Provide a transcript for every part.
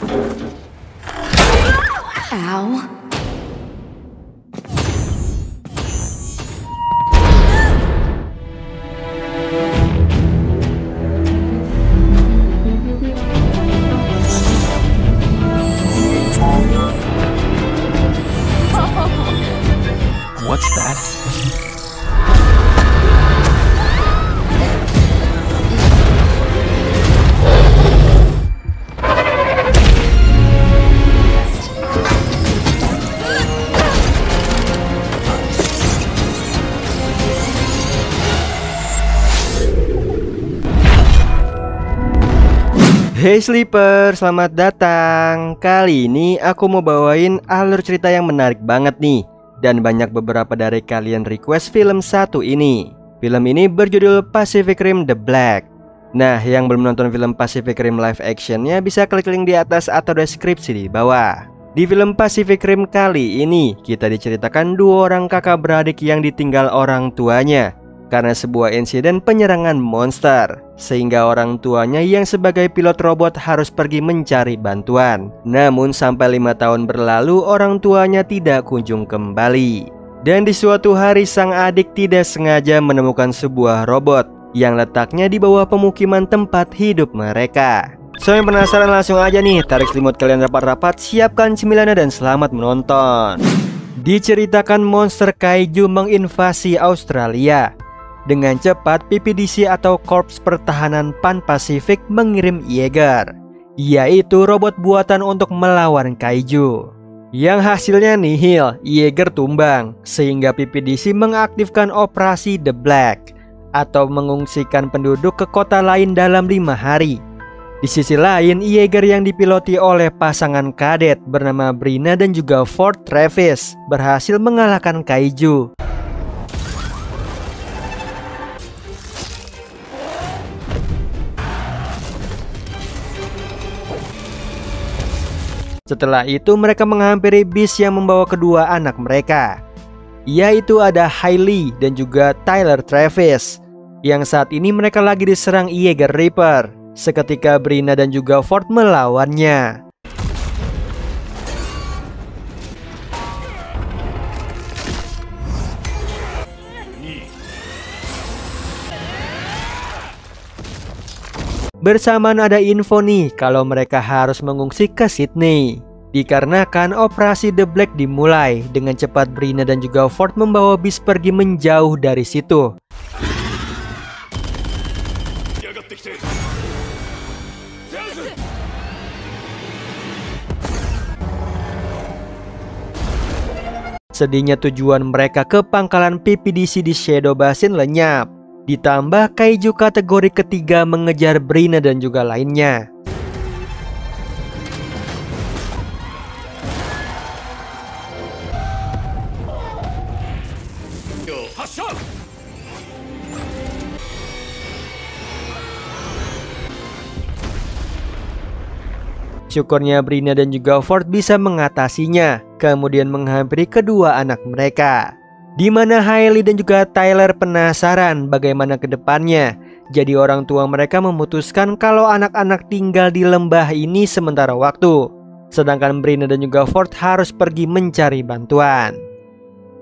Ow. What's that? Hey Sleeper, selamat datang. Kali ini aku mau bawain alur cerita yang menarik banget nih. Dan banyak beberapa dari kalian request film satu ini. Film ini berjudul Pacific Rim The Black. Nah, yang belum nonton film Pacific Rim live actionnya bisa klik link di atas atau deskripsi di bawah. Di film Pacific Rim kali ini, kita diceritakan dua orang kakak beradik yang ditinggal orang tuanya karena sebuah insiden penyerangan monster, sehingga orang tuanya yang sebagai pilot robot harus pergi mencari bantuan. Namun sampai 5 tahun berlalu, orang tuanya tidak kunjung kembali. Dan di suatu hari sang adik tidak sengaja menemukan sebuah robot yang letaknya di bawah pemukiman tempat hidup mereka. So yang penasaran langsung aja nih, tarik selimut kalian rapat-rapat, siapkan cemilannya dan selamat menonton. Diceritakan monster kaiju menginvasi Australia. Dengan cepat, PPDC atau Korps Pertahanan Pan-Pasifik mengirim Yeager, yaitu robot buatan untuk melawan kaiju. Yang hasilnya nihil, Yeager tumbang, sehingga PPDC mengaktifkan operasi The Black atau mengungsikan penduduk ke kota lain dalam 5 hari. Di sisi lain, Yeager yang dipiloti oleh pasangan kadet bernama Brina dan juga Ford Travis berhasil mengalahkan kaiju. Setelah itu mereka menghampiri bis yang membawa kedua anak mereka, yaitu ada Hailey dan juga Tyler Travis, yang saat ini mereka lagi diserang Yeager Reaper. Seketika Brina dan juga Ford melawannya. Bersamaan ada info nih kalau mereka harus mengungsi ke Sydney. Dikarenakan operasi The Black dimulai, dengan cepat Brina dan juga Ford membawa bis pergi menjauh dari situ. Sedihnya tujuan mereka ke pangkalan PPDC di Shadow Basin lenyap. Ditambah kaiju kategori ketiga mengejar Brina dan juga lainnya. Syukurnya Brina dan juga Ford bisa mengatasinya, kemudian menghampiri kedua anak mereka. Di mana Hailey dan juga Tyler penasaran bagaimana ke depannya. Jadi orang tua mereka memutuskan kalau anak-anak tinggal di lembah ini sementara waktu, sedangkan Brina dan juga Ford harus pergi mencari bantuan.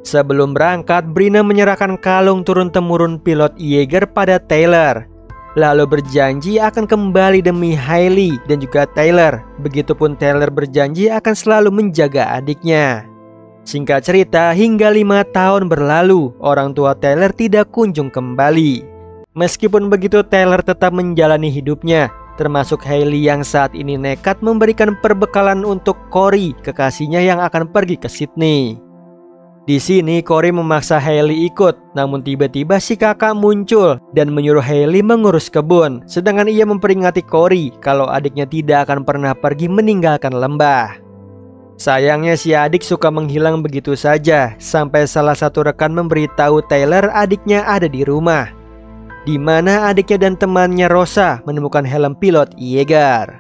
Sebelum berangkat, Brina menyerahkan kalung turun-temurun pilot Yeager pada Tyler, lalu berjanji akan kembali demi Hailey dan juga Tyler. Begitupun Tyler berjanji akan selalu menjaga adiknya. Singkat cerita, hingga 5 tahun berlalu, orang tua Tyler tidak kunjung kembali. Meskipun begitu, Tyler tetap menjalani hidupnya, termasuk Hailey yang saat ini nekat memberikan perbekalan untuk Corey, kekasihnya yang akan pergi ke Sydney. Di sini Corey memaksa Hailey ikut, namun tiba-tiba si kakak muncul dan menyuruh Hailey mengurus kebun, sedangkan ia memperingati Corey kalau adiknya tidak akan pernah pergi meninggalkan lembah. Sayangnya si adik suka menghilang begitu saja, sampai salah satu rekan memberitahu Tyler adiknya ada di rumah, di mana adiknya dan temannya Rosa menemukan helm pilot Yeager.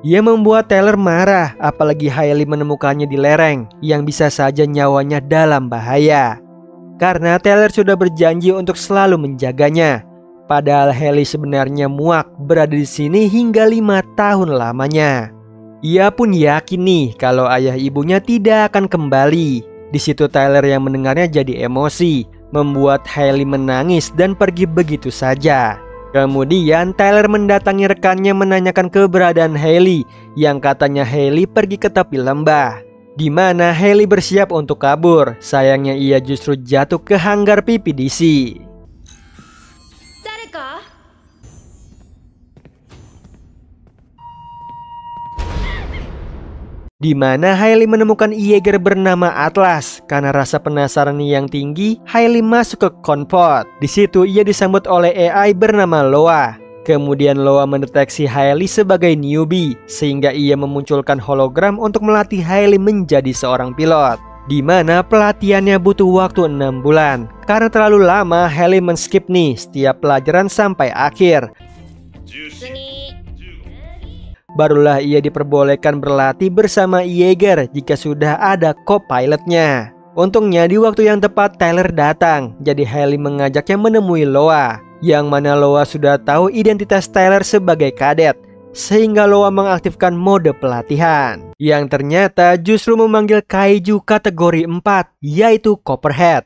Ia membuat Tyler marah, apalagi Hailey menemukannya di lereng yang bisa saja nyawanya dalam bahaya. Karena Tyler sudah berjanji untuk selalu menjaganya, padahal Hailey sebenarnya muak berada di sini hingga 5 tahun lamanya. Ia pun yakin nih kalau ayah ibunya tidak akan kembali. Di situ Tyler yang mendengarnya jadi emosi, membuat Hailey menangis dan pergi begitu saja. Kemudian Tyler mendatangi rekannya menanyakan keberadaan Hailey, yang katanya Hailey pergi ke tepi lembah, di mana Hailey bersiap untuk kabur. Sayangnya ia justru jatuh ke hanggar PPDC. Di mana Hailey menemukan Yeager bernama Atlas. Karena rasa penasaran yang tinggi, Hailey masuk ke Conport. Di situ ia disambut oleh AI bernama Loa. Kemudian Loa mendeteksi Hailey sebagai newbie, sehingga ia memunculkan hologram untuk melatih Hailey menjadi seorang pilot. Di mana pelatihannya butuh waktu 6 bulan. Karena terlalu lama, Hailey men-skip nih setiap pelajaran sampai akhir. Barulah ia diperbolehkan berlatih bersama Yeager jika sudah ada co-pilotnya. Untungnya di waktu yang tepat Tyler datang, jadi Hailey mengajaknya menemui Loa, yang mana Loa sudah tahu identitas Tyler sebagai kadet, sehingga Loa mengaktifkan mode pelatihan, yang ternyata justru memanggil kaiju kategori 4, yaitu Copperhead.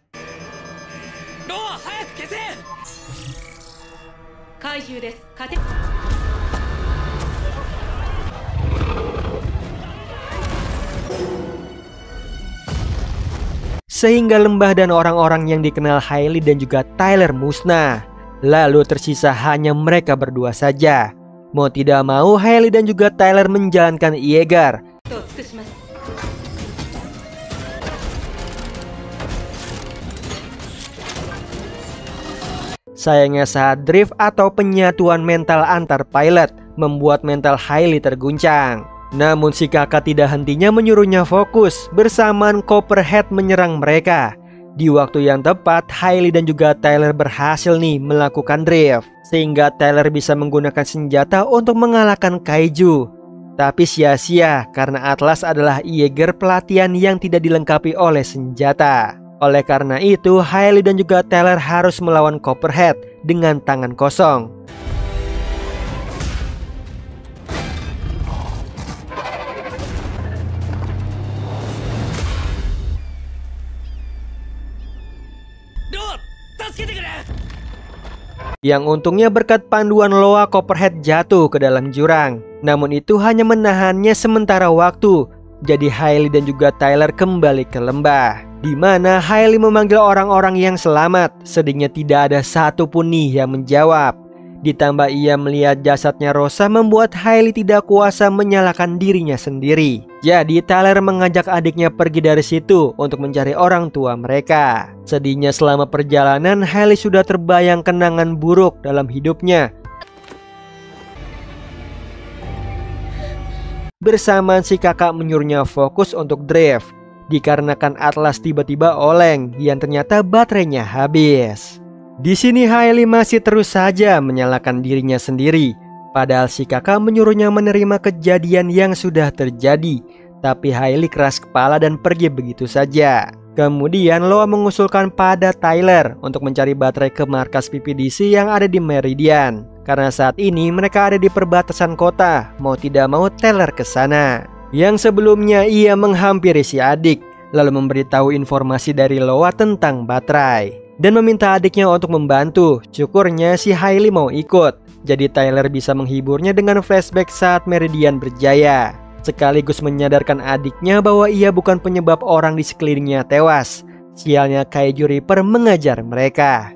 Sehingga lembah dan orang-orang yang dikenal Hailey dan juga Tyler musnah. Lalu tersisa hanya mereka berdua saja. Mau tidak mau Hailey dan juga Tyler menjalankan Yeager. Sayangnya saat drift atau penyatuan mental antar pilot membuat mental Hailey terguncang. Namun si kakak tidak hentinya menyuruhnya fokus. Bersamaan Copperhead menyerang mereka. Di waktu yang tepat, Hailey dan juga Tyler berhasil nih melakukan drift, sehingga Tyler bisa menggunakan senjata untuk mengalahkan kaiju. Tapi sia-sia karena Atlas adalah Yeager pelatihan yang tidak dilengkapi oleh senjata. Oleh karena itu, Hailey dan juga Tyler harus melawan Copperhead dengan tangan kosong. Yang untungnya berkat panduan Loa, Copperhead jatuh ke dalam jurang. Namun itu hanya menahannya sementara waktu. Jadi Hailey dan juga Tyler kembali ke lembah, di mana Hailey memanggil orang-orang yang selamat. Sedihnya tidak ada satupun nih yang menjawab. Ditambah ia melihat jasadnya Rosa membuat Hailey tidak kuasa menyalahkan dirinya sendiri. Jadi Tyler mengajak adiknya pergi dari situ untuk mencari orang tua mereka. Sedihnya selama perjalanan, Hailey sudah terbayang kenangan buruk dalam hidupnya. Bersamaan si kakak menyuruhnya fokus untuk drift, dikarenakan Atlas tiba-tiba oleng yang ternyata baterainya habis. Di sini Hailey masih terus saja menyalahkan dirinya sendiri, padahal si kakak menyuruhnya menerima kejadian yang sudah terjadi. Tapi Hailey keras kepala dan pergi begitu saja. Kemudian Loa mengusulkan pada Tyler untuk mencari baterai ke markas PPDC yang ada di Meridian, karena saat ini mereka ada di perbatasan kota. Mau tidak mau Tyler ke sana. Yang sebelumnya ia menghampiri si adik, lalu memberitahu informasi dari Loa tentang baterai dan meminta adiknya untuk membantu. Syukurnya si Hailey mau ikut. Jadi Tyler bisa menghiburnya dengan flashback saat Meridian berjaya, sekaligus menyadarkan adiknya bahwa ia bukan penyebab orang di sekelilingnya tewas. Sialnya Kaiju Reaper mengajar mereka.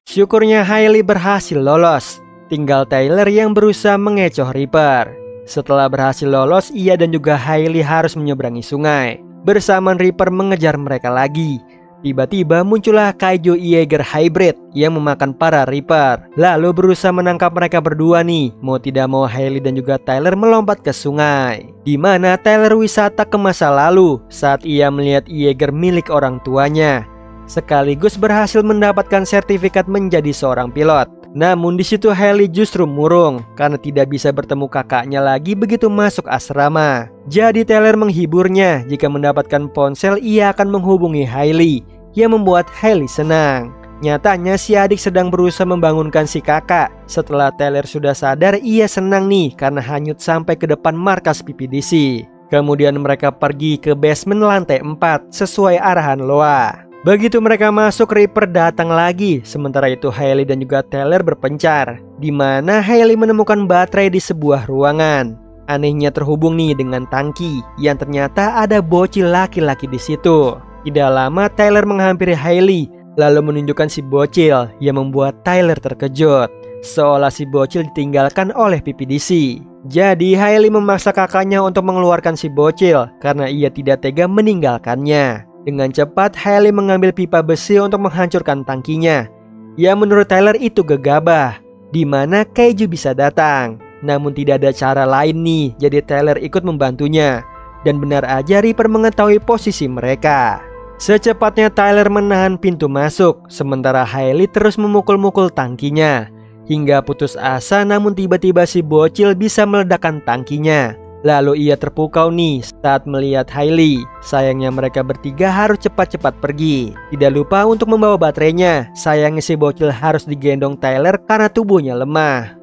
Syukurnya Hailey berhasil lolos. Tinggal Tyler yang berusaha mengecoh Reaper. Setelah berhasil lolos, ia dan juga Hailey harus menyeberangi sungai. Bersamaan Reaper mengejar mereka lagi. Tiba-tiba muncullah Kaiju Yeager Hybrid yang memakan para Reaper, lalu berusaha menangkap mereka berdua nih. Mau tidak mau Hailey dan juga Tyler melompat ke sungai, di mana Tyler wisata ke masa lalu saat ia melihat Yeager milik orang tuanya, sekaligus berhasil mendapatkan sertifikat menjadi seorang pilot. Namun di situ Hailey justru murung karena tidak bisa bertemu kakaknya lagi begitu masuk asrama. Jadi Tyler menghiburnya, jika mendapatkan ponsel ia akan menghubungi Hailey, yang membuat Hailey senang. Nyatanya si adik sedang berusaha membangunkan si kakak. Setelah Tyler sudah sadar, ia senang nih karena hanyut sampai ke depan markas PPDC. Kemudian mereka pergi ke basement lantai 4 sesuai arahan Loa. Begitu mereka masuk, Reaper datang lagi. Sementara itu Hailey dan juga Tyler berpencar, di mana Hailey menemukan baterai di sebuah ruangan. Anehnya terhubung nih dengan tangki yang ternyata ada bocil laki-laki di situ. Tidak lama Tyler menghampiri Hailey lalu menunjukkan si bocil yang membuat Tyler terkejut. Seolah si bocil ditinggalkan oleh PPDC. Jadi Hailey memaksa kakaknya untuk mengeluarkan si bocil karena ia tidak tega meninggalkannya. Dengan cepat Hailey mengambil pipa besi untuk menghancurkan tangkinya. Ya menurut Tyler itu gegabah, di mana Kaiju bisa datang. Namun tidak ada cara lain nih, jadi Tyler ikut membantunya. Dan benar aja Reaper mengetahui posisi mereka. Secepatnya Tyler menahan pintu masuk, sementara Hailey terus memukul-mukul tangkinya. Hingga putus asa, namun tiba-tiba si bocil bisa meledakkan tangkinya. Lalu ia terpukau nih saat melihat Hailey. Sayangnya mereka bertiga harus cepat-cepat pergi. Tidak lupa untuk membawa baterainya. Sayangnya si bocil harus digendong Tyler karena tubuhnya lemah.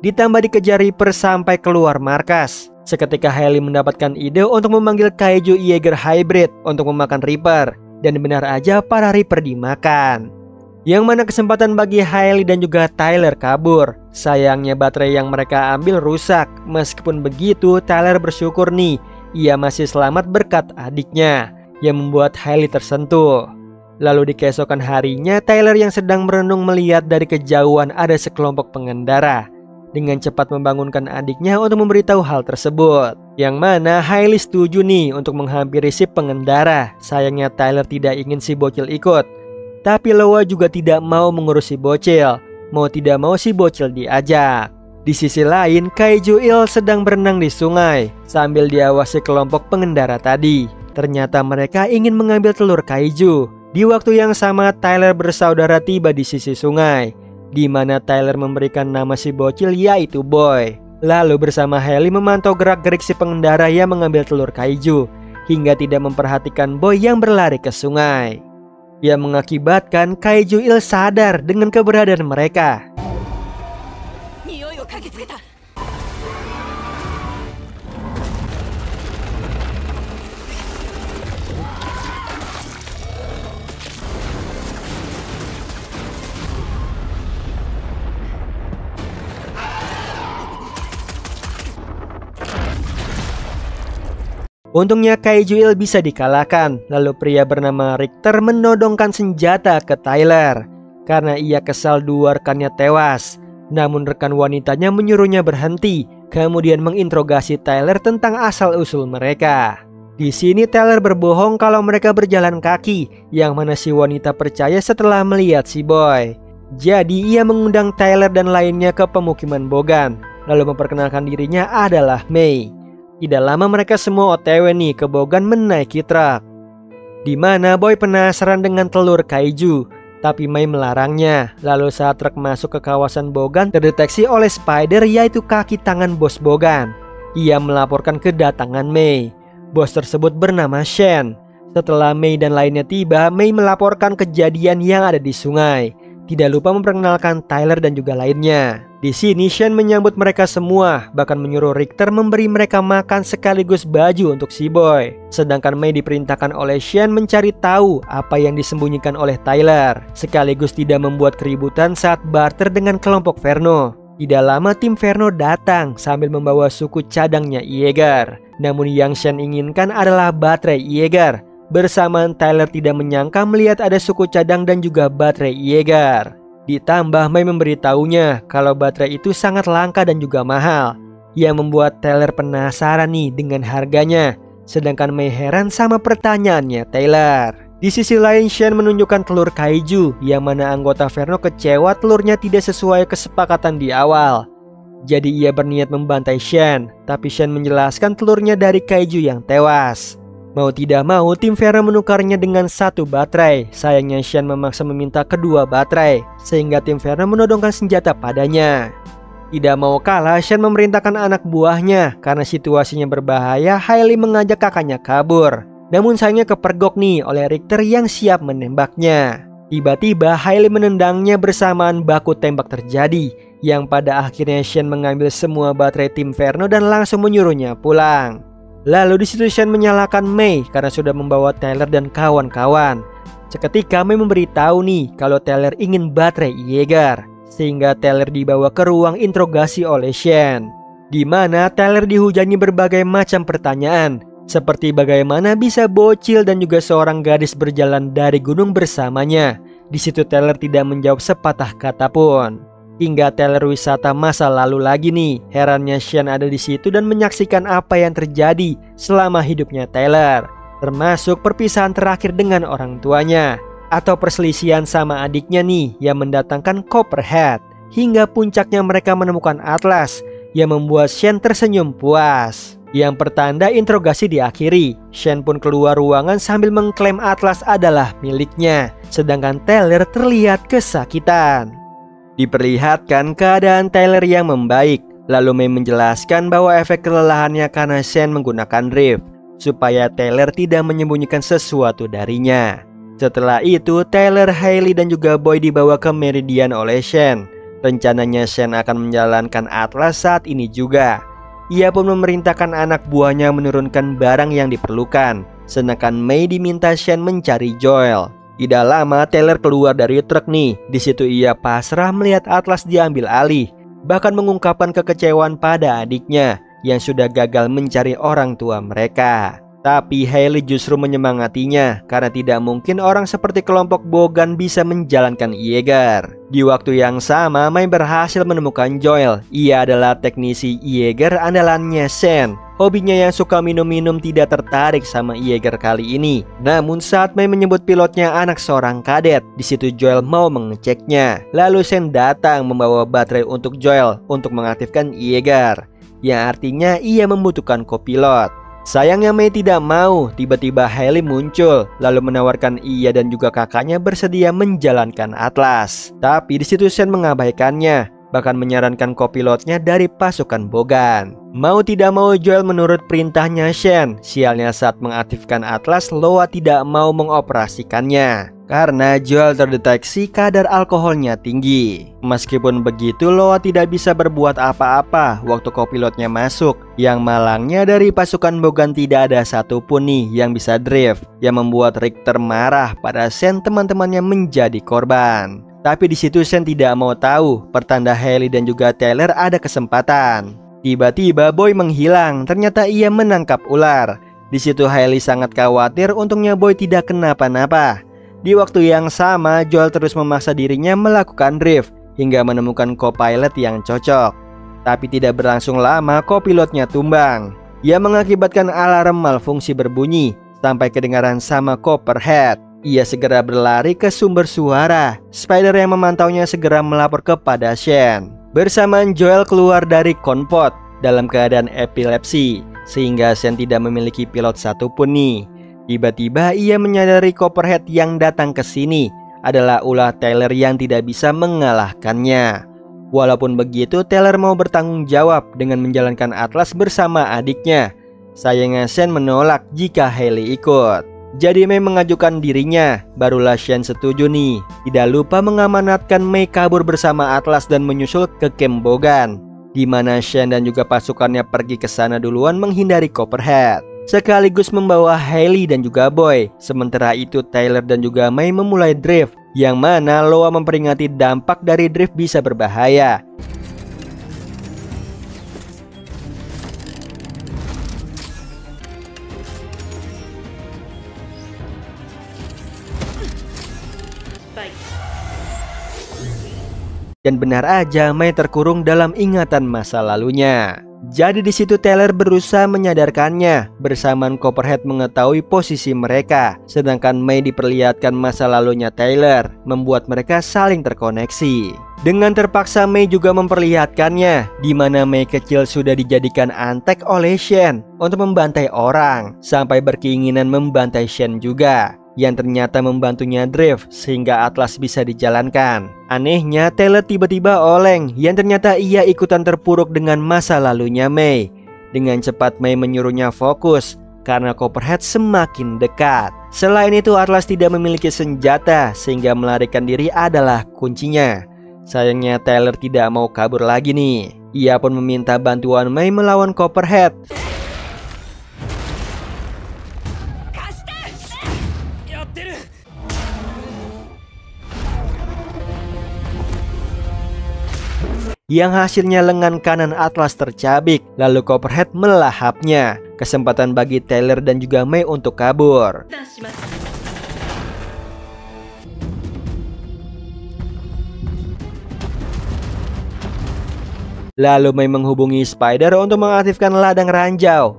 Ditambah dikejar Reaper sampai keluar markas. Seketika Hailey mendapatkan ide untuk memanggil Kaiju Jaeger Hybrid untuk memakan Reaper. Dan benar aja para Reaper dimakan. Yang mana kesempatan bagi Hailey dan juga Tyler kabur. Sayangnya baterai yang mereka ambil rusak. Meskipun begitu Tyler bersyukur nih, ia masih selamat berkat adiknya, yang membuat Hailey tersentuh. Lalu di keesokan harinya Tyler yang sedang merenung melihat dari kejauhan ada sekelompok pengendara. Dengan cepat membangunkan adiknya untuk memberitahu hal tersebut. Yang mana Hailey setuju nih untuk menghampiri si pengendara. Sayangnya Tyler tidak ingin si bocil ikut. Tapi Loa juga tidak mau mengurus si bocil. Mau tidak mau si bocil diajak. Di sisi lain Kaiju Il sedang berenang di sungai sambil diawasi kelompok pengendara tadi. Ternyata mereka ingin mengambil telur Kaiju. Di waktu yang sama Tyler bersaudara tiba di sisi sungai, di mana Tyler memberikan nama si bocil yaitu Boy. Lalu bersama Hailey memantau gerak-gerik si pengendara yang mengambil telur Kaiju, hingga tidak memperhatikan Boy yang berlari ke sungai. Yang mengakibatkan Kaiju Il sadar dengan keberadaan mereka. Untungnya Kaiju Il bisa dikalahkan. Lalu pria bernama Richter menodongkan senjata ke Tyler karena ia kesal dua rekannya tewas. Namun rekan wanitanya menyuruhnya berhenti, kemudian menginterogasi Tyler tentang asal-usul mereka. Di sini Tyler berbohong kalau mereka berjalan kaki, yang mana si wanita percaya setelah melihat si Boy. Jadi ia mengundang Tyler dan lainnya ke pemukiman Bogan, lalu memperkenalkan dirinya adalah Mei. Tidak lama mereka semua OTW nih ke Bogan menaiki truk. Di mana Boy penasaran dengan telur Kaiju, tapi Mei melarangnya. Lalu saat truk masuk ke kawasan Bogan terdeteksi oleh Spider, yaitu kaki tangan bos Bogan. Ia melaporkan kedatangan Mei. Bos tersebut bernama Shen. Setelah Mei dan lainnya tiba, Mei melaporkan kejadian yang ada di sungai. Tidak lupa memperkenalkan Tyler dan juga lainnya. Di sini Shen menyambut mereka semua, bahkan menyuruh Richter memberi mereka makan sekaligus baju untuk si Boy. Sedangkan Mei diperintahkan oleh Shen mencari tahu apa yang disembunyikan oleh Tyler, sekaligus tidak membuat keributan saat barter dengan kelompok Verno. Tidak lama tim Verno datang sambil membawa suku cadangnya Jaeger. Namun yang Shen inginkan adalah baterai Jaeger. Bersamaan Tyler tidak menyangka melihat ada suku cadang dan juga baterai Jaeger. Ditambah Mei memberitahunya kalau baterai itu sangat langka dan juga mahal, yang membuat Tyler penasaran nih dengan harganya. Sedangkan Mei heran sama pertanyaannya Tyler. Di sisi lain Shen menunjukkan telur Kaiju, yang mana anggota Verno kecewa telurnya tidak sesuai kesepakatan di awal. Jadi ia berniat membantai Shen, tapi Shen menjelaskan telurnya dari Kaiju yang tewas. Mau tidak mau, tim Vera menukarnya dengan satu baterai. Sayangnya Shen memaksa meminta kedua baterai, sehingga tim Vera menodongkan senjata padanya. Tidak mau kalah, Shen memerintahkan anak buahnya. Karena situasinya berbahaya, Hailey mengajak kakaknya kabur. Namun sayangnya kepergok nih oleh Richter yang siap menembaknya. Tiba-tiba Hailey menendangnya bersamaan baku tembak terjadi, yang pada akhirnya Shen mengambil semua baterai tim Verno dan langsung menyuruhnya pulang. Lalu disitu Shen menyalahkan Mei karena sudah membawa Tyler dan kawan-kawan. Seketika Mei memberitahu nih kalau Tyler ingin baterai Yeager, sehingga Tyler dibawa ke ruang interogasi oleh Shen, di mana Tyler dihujani berbagai macam pertanyaan, seperti bagaimana bisa bocil dan juga seorang gadis berjalan dari gunung bersamanya. Di situ Tyler tidak menjawab sepatah kata pun. Hingga Tyler wisata masa lalu lagi nih. Herannya Shen ada di situ dan menyaksikan apa yang terjadi selama hidupnya Tyler, termasuk perpisahan terakhir dengan orang tuanya, atau perselisihan sama adiknya nih yang mendatangkan Copperhead. Hingga puncaknya mereka menemukan Atlas yang membuat Shen tersenyum puas. Yang pertanda interogasi diakhiri. Shen pun keluar ruangan sambil mengklaim Atlas adalah miliknya, sedangkan Tyler terlihat kesakitan. Diperlihatkan keadaan Tyler yang membaik. Lalu Mei menjelaskan bahwa efek kelelahannya karena Shen menggunakan drift, supaya Tyler tidak menyembunyikan sesuatu darinya. Setelah itu Tyler, Hailey dan juga Boy dibawa ke Meridian oleh Shen. Rencananya Shen akan menjalankan Atlas saat ini juga. Ia pun memerintahkan anak buahnya menurunkan barang yang diperlukan, sedangkan Mei diminta Shen mencari Joel. Tidak lama Tyler keluar dari truk nih. Di situ ia pasrah melihat Atlas diambil alih, bahkan mengungkapkan kekecewaan pada adiknya yang sudah gagal mencari orang tua mereka. Tapi Hailey justru menyemangatinya karena tidak mungkin orang seperti kelompok Bogan bisa menjalankan Yeager. Di waktu yang sama, Mei berhasil menemukan Joel. Ia adalah teknisi Yeager andalannya Shen. Hobinya yang suka minum-minum tidak tertarik sama Yeager kali ini. Namun saat Mei menyebut pilotnya anak seorang kadet, di situ Joel mau mengeceknya. Lalu Shen datang membawa baterai untuk Joel untuk mengaktifkan Yeager, yang artinya ia membutuhkan kopilot. Sayangnya Mei tidak mau. Tiba-tiba Hailey muncul, lalu menawarkan ia dan juga kakaknya bersedia menjalankan Atlas. Tapi di situ Shen mengabaikannya, bahkan menyarankan kopilotnya dari pasukan Bogan. Mau tidak mau Joel menurut perintahnya Shen. Sialnya saat mengaktifkan Atlas, Loa tidak mau mengoperasikannya karena Joel terdeteksi kadar alkoholnya tinggi. Meskipun begitu, Loa tidak bisa berbuat apa-apa waktu kopilotnya masuk. Yang malangnya dari pasukan Bogan tidak ada satupun nih yang bisa drift, yang membuat Richter marah pada Shen teman-temannya menjadi korban. Tapi di situ Shen tidak mau tahu, pertanda Hailey dan juga Tyler ada kesempatan. Tiba-tiba Boy menghilang, ternyata ia menangkap ular. Di situ Hailey sangat khawatir, untungnya Boy tidak kenapa-napa. Di waktu yang sama, Joel terus memaksa dirinya melakukan drift hingga menemukan co-pilot yang cocok. Tapi tidak berlangsung lama, co-pilotnya tumbang. Ia mengakibatkan alarm malfungsi berbunyi sampai kedengaran sama Copperhead. Ia segera berlari ke sumber suara. Spider yang memantaunya segera melapor kepada Shen. Bersamaan Joel keluar dari konvoi dalam keadaan epilepsi, sehingga Shen tidak memiliki pilot satupun nih. Tiba-tiba ia menyadari Copperhead yang datang ke sini adalah ulah Tyler yang tidak bisa mengalahkannya. Walaupun begitu, Tyler mau bertanggung jawab dengan menjalankan Atlas bersama adiknya. Sayangnya Shen menolak jika Hailey ikut. Jadi Mei mengajukan dirinya, barulah Shen setuju nih. Tidak lupa mengamanatkan Mei kabur bersama Atlas dan menyusul ke camp Bogan, di mana Shen dan juga pasukannya pergi ke sana duluan menghindari Copperhead, sekaligus membawa Hailey dan juga Boy. Sementara itu Tyler dan juga Mei memulai drift, yang mana Loa memperingati dampak dari drift bisa berbahaya. Dan benar aja Mei terkurung dalam ingatan masa lalunya. Jadi di situ Tyler berusaha menyadarkannya. Bersamaan Copperhead mengetahui posisi mereka, sedangkan May diperlihatkan masa lalunya Tyler, membuat mereka saling terkoneksi. Dengan terpaksa May juga memperlihatkannya, di mana May kecil sudah dijadikan antek oleh Shen untuk membantai orang, sampai berkeinginan membantai Shen juga, yang ternyata membantunya drift sehingga Atlas bisa dijalankan. Anehnya Tyler tiba-tiba oleng, yang ternyata ia ikutan terpuruk dengan masa lalunya May. Dengan cepat May menyuruhnya fokus karena Copperhead semakin dekat. Selain itu Atlas tidak memiliki senjata sehingga melarikan diri adalah kuncinya. Sayangnya Tyler tidak mau kabur lagi nih. Ia pun meminta bantuan May melawan Copperhead. Yang hasilnya lengan kanan Atlas tercabik, lalu Copperhead melahapnya. Kesempatan bagi Tyler dan juga May untuk kabur. Lalu May menghubungi Spider untuk mengaktifkan ladang ranjau.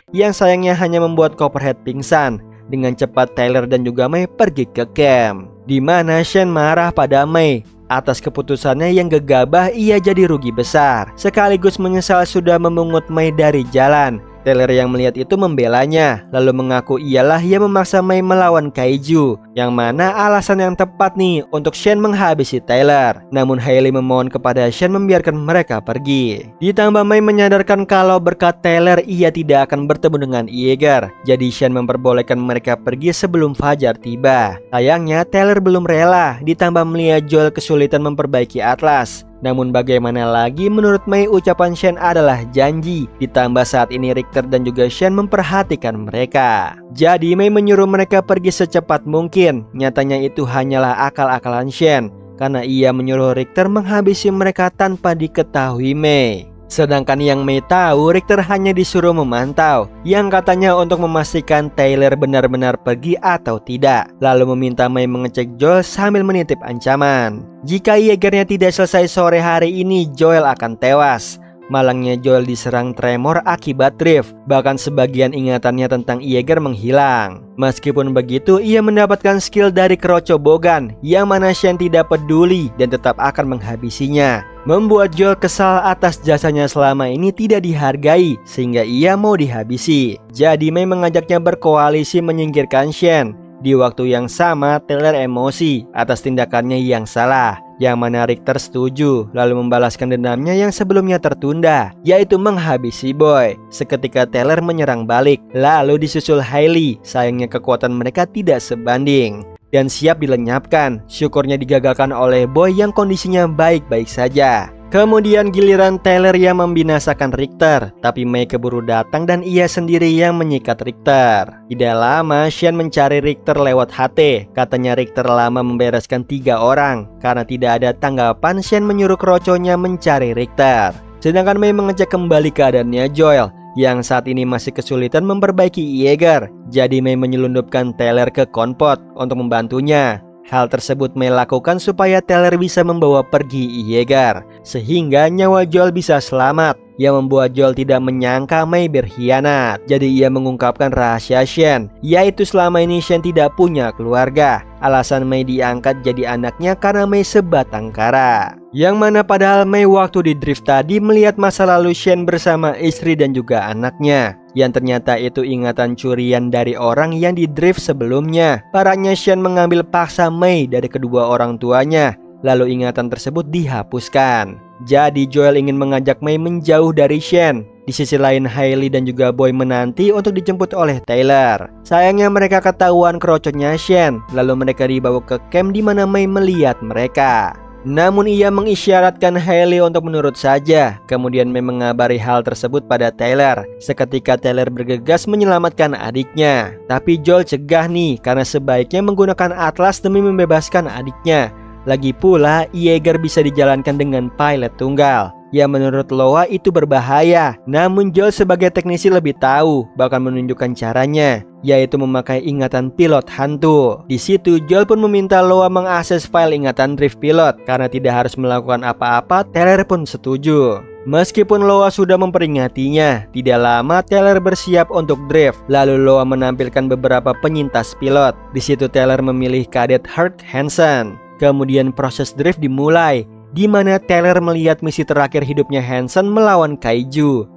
Yang sayangnya hanya membuat Copperhead pingsan. Dengan cepat Tyler dan juga May pergi ke camp, di mana Shen marah pada May atas keputusannya yang gegabah. Ia jadi rugi besar, sekaligus menyesal sudah memungut May dari jalan. Tyler yang melihat itu membelanya, lalu mengaku ialah yang memaksa May melawan Kaiju, yang mana alasan yang tepat nih untuk Shen menghabisi Tyler. Namun Hailey memohon kepada Shen membiarkan mereka pergi. Ditambah May menyadarkan kalau berkat Tyler ia tidak akan bertemu dengan Yeager. Jadi Shen memperbolehkan mereka pergi sebelum fajar tiba. Sayangnya Tyler belum rela, ditambah melihat Joel kesulitan memperbaiki Atlas. Namun bagaimana lagi, menurut May ucapan Shen adalah janji. Ditambah saat ini Richter dan juga Shen memperhatikan mereka. Jadi May menyuruh mereka pergi secepat mungkin. Nyatanya itu hanyalah akal-akalan Shen, karena ia menyuruh Richter menghabisi mereka tanpa diketahui May. Sedangkan yang May tahu, Richter hanya disuruh memantau, yang katanya untuk memastikan Tyler benar-benar pergi atau tidak. Lalu meminta May mengecek Joel sambil menitip ancaman. Jika Yeagernya tidak selesai sore hari ini, Joel akan tewas. Malangnya Joel diserang tremor akibat drift. Bahkan sebagian ingatannya tentang Yeager menghilang. Meskipun begitu, ia mendapatkan skill dari Kroco Bogan, yang mana Shen tidak peduli dan tetap akan menghabisinya. Membuat Joel kesal atas jasanya selama ini tidak dihargai, sehingga ia mau dihabisi. Jadi May mengajaknya berkoalisi menyingkirkan Shen. Di waktu yang sama, Tyler emosi atas tindakannya yang salah, yang mana Richter setuju, lalu membalaskan dendamnya yang sebelumnya tertunda, yaitu menghabisi Boy. Seketika Tyler menyerang balik, lalu disusul Hailey. Sayangnya kekuatan mereka tidak sebanding dan siap dilenyapkan. Syukurnya digagalkan oleh Boy yang kondisinya baik-baik saja. Kemudian giliran Tyler yang membinasakan Richter, tapi May keburu datang dan ia sendiri yang menyikat Richter. Tidak lama Shen mencari Richter lewat HT. Katanya Richter lama membereskan 3 orang. Karena tidak ada tanggapan, Shen menyuruh kroconya mencari Richter. Sedangkan May mengecek kembali keadaannya Joel, yang saat ini masih kesulitan memperbaiki Yeager. Jadi May menyelundupkan Tyler ke Konpot untuk membantunya. Hal tersebut May lakukan supaya Tyler bisa membawa pergi Yeager, sehingga nyawa Joel bisa selamat. Yang membuat Joel tidak menyangka May berkhianat. Jadi ia mengungkapkan rahasia Shen, yaitu selama ini Shen tidak punya keluarga. Alasan May diangkat jadi anaknya karena May sebatang kara. Yang mana padahal May waktu di drift tadi melihat masa lalu Shen bersama istri dan juga anaknya, yang ternyata itu ingatan curian dari orang yang di drift sebelumnya. Parahnya Shen mengambil paksa May dari kedua orang tuanya, lalu ingatan tersebut dihapuskan. Jadi Joel ingin mengajak May menjauh dari Shen. Di sisi lain Hailey dan juga Boy menanti untuk dijemput oleh Tyler. Sayangnya mereka ketahuan kroconya Shen, lalu mereka dibawa ke camp di mana May melihat mereka. Namun ia mengisyaratkan Hailey untuk menurut saja. Kemudian May mengabari hal tersebut pada Tyler. Seketika Tyler bergegas menyelamatkan adiknya, tapi Joel cegah nih karena sebaiknya menggunakan Atlas demi membebaskan adiknya. Lagi pula, Jaeger bisa dijalankan dengan pilot tunggal. Ya menurut Loa itu berbahaya. Namun Joel sebagai teknisi lebih tahu, bahkan menunjukkan caranya, yaitu memakai ingatan pilot hantu. Di situ Joel pun meminta Loa mengakses file ingatan drift pilot. Karena tidak harus melakukan apa-apa, Tyler pun setuju. Meskipun Loa sudah memperingatinya, tidak lama Tyler bersiap untuk drift. Lalu Loa menampilkan beberapa penyintas pilot. Di situ Tyler memilih kadet Hurt Hansen. Kemudian proses drift dimulai, di mana Tyler melihat misi terakhir hidupnya Hansen melawan kaiju.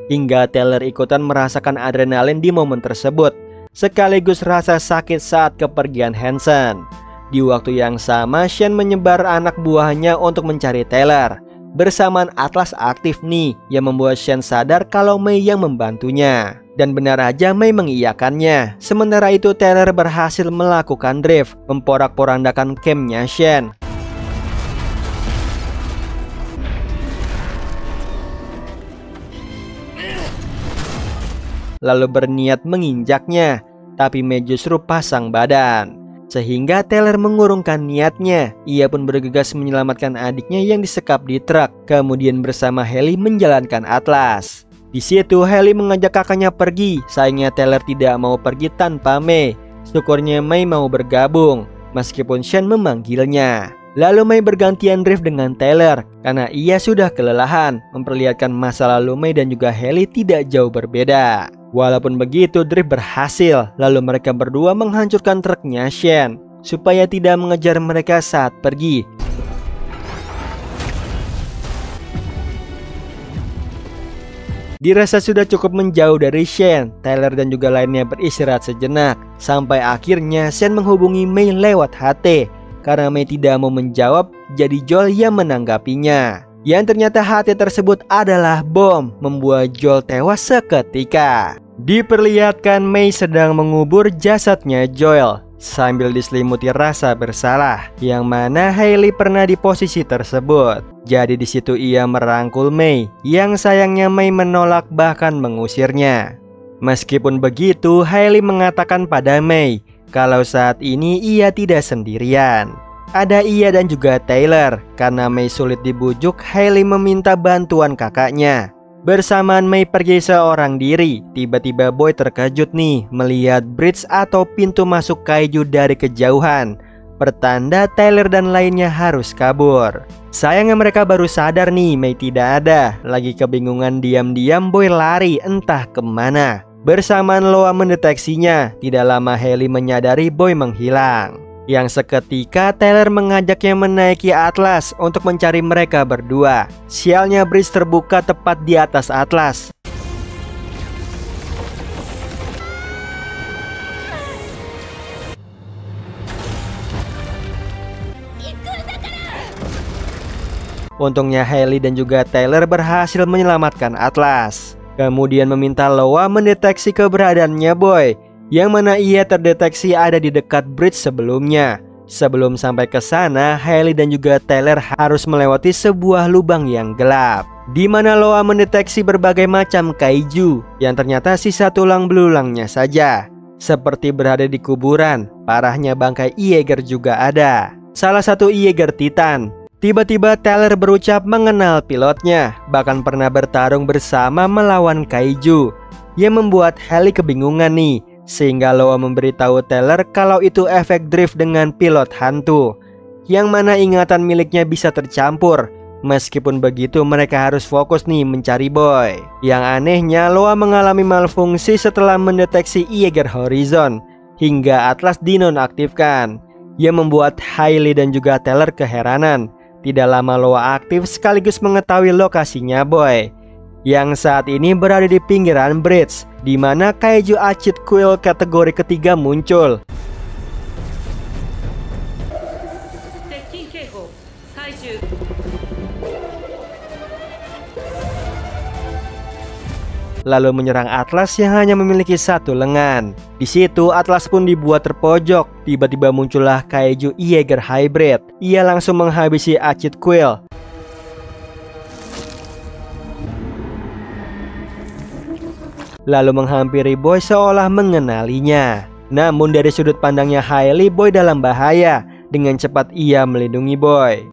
Hingga Tyler ikutan merasakan adrenalin di momen tersebut, sekaligus rasa sakit saat kepergian Hansen. Di waktu yang sama, Shen menyebar anak buahnya untuk mencari Tyler. Bersamaan Atlas aktif nih, yang membuat Shen sadar kalau Mei yang membantunya. Dan benar aja Mei mengiyakannya. Sementara itu Tyler berhasil melakukan drift, memporak-porandakan campnya Shen. Lalu berniat menginjaknya, tapi Mei justru pasang badan. Sehingga Tyler mengurungkan niatnya. Ia pun bergegas menyelamatkan adiknya yang disekap di truk. Kemudian bersama Haley menjalankan Atlas. Di situ Haley mengajak kakaknya pergi. Sayangnya Tyler tidak mau pergi tanpa Mei. Syukurnya Mei mau bergabung, meskipun Shen memanggilnya. Lalu Mei bergantian drift dengan Tyler karena ia sudah kelelahan, memperlihatkan masa lalu Mei dan juga Haley tidak jauh berbeda. Walaupun begitu, drift berhasil. Lalu mereka berdua menghancurkan truknya Shen supaya tidak mengejar mereka saat pergi. Dirasa sudah cukup menjauh dari Shen, Tyler dan juga lainnya beristirahat sejenak. Sampai akhirnya Shen menghubungi Mei lewat HT. Karena Mei tidak mau menjawab, jadi Joel yang menanggapinya. Yang ternyata HT tersebut adalah bom, membuat Joel tewas seketika. Diperlihatkan Mei sedang mengubur jasadnya Joel sambil diselimuti rasa bersalah, yang mana Haley pernah di posisi tersebut. Jadi di situ ia merangkul Mei, yang sayangnya Mei menolak bahkan mengusirnya. Meskipun begitu, Haley mengatakan pada Mei kalau saat ini ia tidak sendirian. Ada ia dan juga Tyler. Karena Mei sulit dibujuk, Haley meminta bantuan kakaknya. Bersamaan Mei pergi seorang diri, tiba-tiba Boy terkejut nih melihat bridge atau pintu masuk kaiju dari kejauhan. Pertanda Tyler dan lainnya harus kabur. Sayangnya mereka baru sadar nih Mei tidak ada. Lagi kebingungan, diam-diam Boy lari entah kemana. Bersamaan Loa mendeteksinya, tidak lama Haley menyadari Boy menghilang. Yang seketika Tyler mengajaknya menaiki Atlas untuk mencari mereka berdua. Sialnya bridge terbuka tepat di atas Atlas. Untungnya Haley dan juga Tyler berhasil menyelamatkan Atlas. Kemudian meminta Loa mendeteksi keberadaannya Boy, yang mana ia terdeteksi ada di dekat bridge sebelumnya. Sebelum sampai ke sana, Haley dan juga Tyler harus melewati sebuah lubang yang gelap, di mana Loa mendeteksi berbagai macam kaiju yang ternyata sisa tulang belulangnya saja, seperti berada di kuburan. Parahnya bangkai Jaeger juga ada, salah satu Jaeger Titan. Tiba-tiba Tyler berucap mengenal pilotnya, bahkan pernah bertarung bersama melawan kaiju, yang membuat Haley kebingungan nih. Sehingga Loa memberitahu Tyler kalau itu efek drift dengan pilot hantu, yang mana ingatan miliknya bisa tercampur. Meskipun begitu mereka harus fokus nih mencari Boy. Yang anehnya Loa mengalami malfungsi setelah mendeteksi Jaeger Horizon, hingga Atlas dinonaktifkan, yang membuat Haley dan juga Tyler keheranan. Tidak lama Loa aktif sekaligus mengetahui lokasinya Boy, yang saat ini berada di pinggiran bridge, di mana kaiju Acid Quill kategori ketiga muncul. Lalu menyerang Atlas yang hanya memiliki satu lengan. Di situ Atlas pun dibuat terpojok. Tiba-tiba muncullah kaiju Jaeger Hybrid. Ia langsung menghabisi Acid Quill. lalu menghampiri Boy seolah mengenalinya. Namun dari sudut pandangnya Hailey, Boy dalam bahaya. Dengan cepat ia melindungi Boy.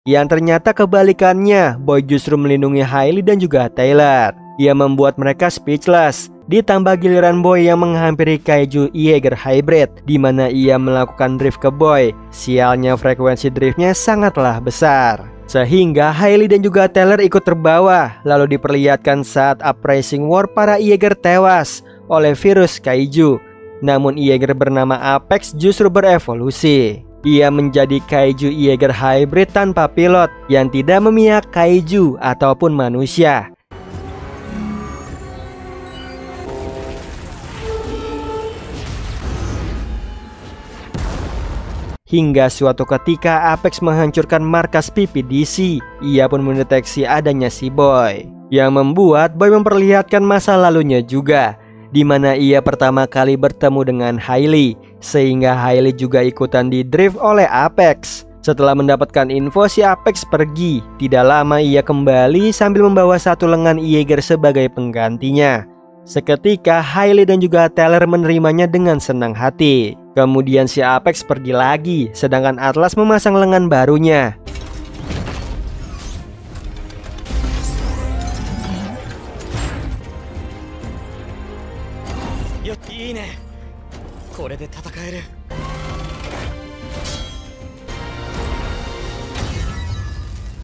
Yang ternyata kebalikannya, Boy justru melindungi Hailey dan juga Tyler. Ia membuat mereka speechless. Ditambah giliran Boy yang menghampiri Kaiju Yeager Hybrid, di mana ia melakukan drift ke Boy. Sialnya frekuensi driftnya sangatlah besar, sehingga Hailey dan juga Tyler ikut terbawa. Lalu diperlihatkan saat uprising war para Yeager tewas oleh virus Kaiju. Namun Yeager bernama Apex justru berevolusi. Ia menjadi Kaiju Yeager Hybrid tanpa pilot yang tidak memihak Kaiju ataupun manusia. Hingga suatu ketika Apex menghancurkan markas PPDC. Ia pun mendeteksi adanya si Boy, yang membuat Boy memperlihatkan masa lalunya juga, di mana ia pertama kali bertemu dengan Hailey, sehingga Hailey juga ikutan di drift oleh Apex. Setelah mendapatkan info si Apex pergi, tidak lama ia kembali sambil membawa satu lengan Yeager sebagai penggantinya. Seketika Hailey dan juga Tyler menerimanya dengan senang hati. Kemudian si Apex pergi lagi, sedangkan Atlas memasang lengan barunya.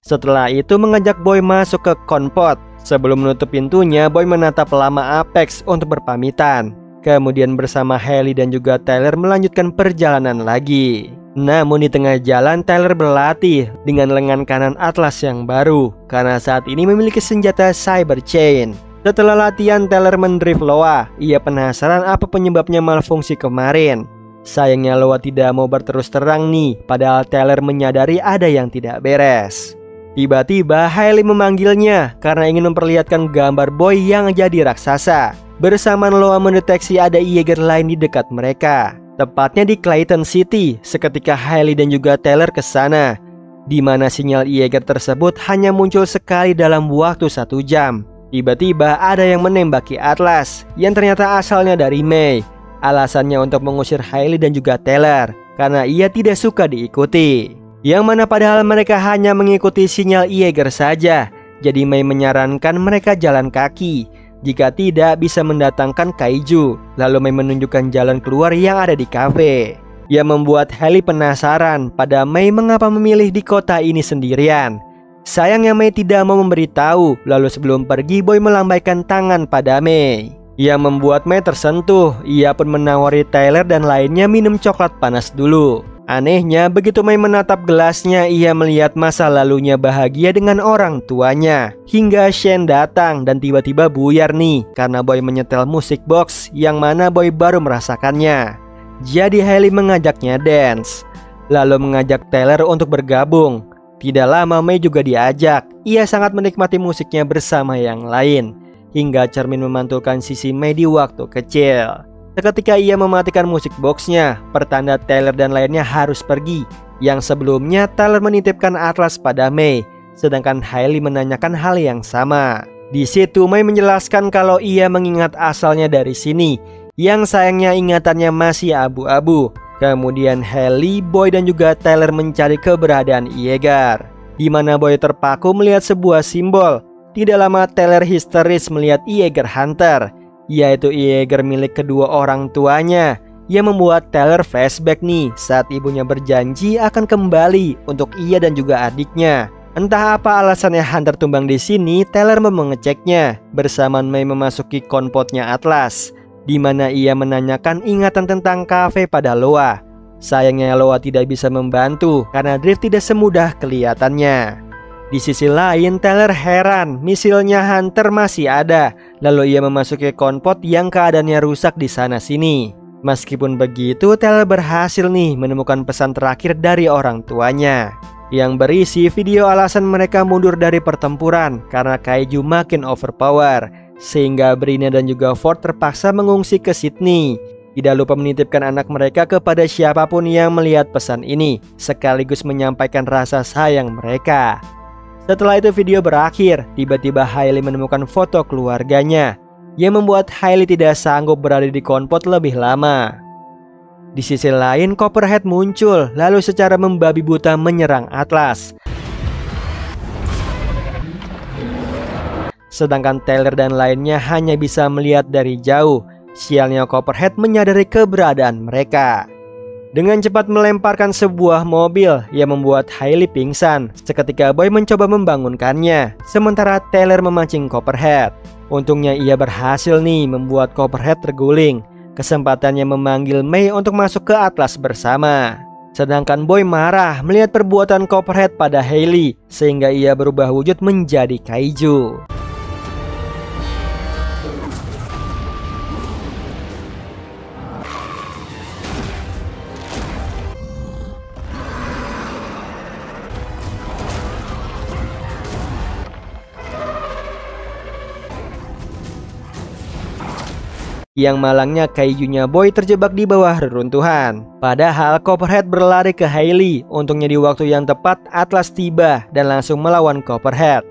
Setelah itu mengajak Boy masuk ke Conport. Sebelum menutup pintunya, Boy menatap lama Apex untuk berpamitan. Kemudian bersama Hailey dan juga Tyler melanjutkan perjalanan lagi. Namun di tengah jalan Tyler berlatih dengan lengan kanan Atlas yang baru, karena saat ini memiliki senjata Cyber Chain. Setelah latihan Tyler mendrift Loa. Ia penasaran apa penyebabnya malfungsi kemarin. Sayangnya Loa tidak mau berterus terang nih, padahal Tyler menyadari ada yang tidak beres. Tiba-tiba Hailey memanggilnya karena ingin memperlihatkan gambar Boy yang jadi raksasa. Bersamaan Loa mendeteksi ada Yeager lain di dekat mereka, tepatnya di Clayton City. Seketika Hailey dan juga Tyler ke sana, di mana sinyal Yeager tersebut hanya muncul sekali dalam waktu 1 jam. Tiba-tiba ada yang menembaki Atlas, yang ternyata asalnya dari Mei. Alasannya untuk mengusir Hailey dan juga Tyler, karena ia tidak suka diikuti. Yang mana padahal mereka hanya mengikuti sinyal Yeager saja. Jadi Mei menyarankan mereka jalan kaki, jika tidak bisa mendatangkan Kaiju. Lalu Mei menunjukkan jalan keluar yang ada di kafe. Ia membuat Hailey penasaran pada Mei mengapa memilih di kota ini sendirian. Sayangnya Mei tidak mau memberitahu. Lalu sebelum pergi, Boy melambaikan tangan pada Mei, yang membuat Mei tersentuh. Ia pun menawari Tyler dan lainnya minum coklat panas dulu. Anehnya, begitu Mei menatap gelasnya, ia melihat masa lalunya bahagia dengan orang tuanya. Hingga Shen datang dan tiba-tiba buyar nih, karena Boy menyetel musik box yang mana Boy baru merasakannya. Jadi Hailey mengajaknya dance, lalu mengajak Tyler untuk bergabung. Tidak lama Mei juga diajak. Ia sangat menikmati musiknya bersama yang lain, hingga cermin memantulkan sisi Mei di waktu kecil. Seketika ia mematikan musik boxnya, pertanda Tyler dan lainnya harus pergi. Yang sebelumnya Tyler menitipkan Atlas pada Mei, sedangkan Hailey menanyakan hal yang sama. Di situ Mei menjelaskan kalau ia mengingat asalnya dari sini, yang sayangnya ingatannya masih abu-abu. Kemudian Hailey, Boy dan juga Tyler mencari keberadaan Yeager, di mana Boy terpaku melihat sebuah simbol. Tidak lama Tyler histeris melihat Yeager Hunter, yaitu Yeager milik kedua orang tuanya, yang membuat Tyler flashback nih saat ibunya berjanji akan kembali untuk ia dan juga adiknya. Entah apa alasannya Hunter tumbang di sini, Tyler mau mengeceknya. Bersamaan Mei memasuki konpotnya Atlas, di mana ia menanyakan ingatan tentang kafe pada Loa. Sayangnya Loa tidak bisa membantu karena drift tidak semudah kelihatannya. Di sisi lain Tyler heran misilnya Hunter masih ada. Lalu ia memasuki konpot yang keadaannya rusak di sana sini. Meskipun begitu Tyler berhasil nih menemukan pesan terakhir dari orang tuanya, yang berisi video alasan mereka mundur dari pertempuran karena Kaiju makin overpower, sehingga Britney dan juga Ford terpaksa mengungsi ke Sydney. Tidak lupa menitipkan anak mereka kepada siapapun yang melihat pesan ini, sekaligus menyampaikan rasa sayang mereka. Setelah itu video berakhir, tiba-tiba Hailey menemukan foto keluarganya, yang membuat Hailey tidak sanggup berada di konvoi lebih lama. Di sisi lain, Copperhead muncul, lalu secara membabi buta menyerang Atlas. Sedangkan Tyler dan lainnya hanya bisa melihat dari jauh. Sialnya Copperhead menyadari keberadaan mereka. Dengan cepat melemparkan sebuah mobil yang membuat Hailey pingsan. Seketika Boy mencoba membangunkannya, sementara Tyler memancing Copperhead. Untungnya ia berhasil nih membuat Copperhead terguling. Kesempatannya memanggil May untuk masuk ke Atlas bersama. Sedangkan Boy marah melihat perbuatan Copperhead pada Hailey, sehingga ia berubah wujud menjadi kaiju. Yang malangnya kaijunya Boy terjebak di bawah reruntuhan. Padahal Copperhead berlari ke Hailey. Untungnya di waktu yang tepat Atlas tiba dan langsung melawan Copperhead.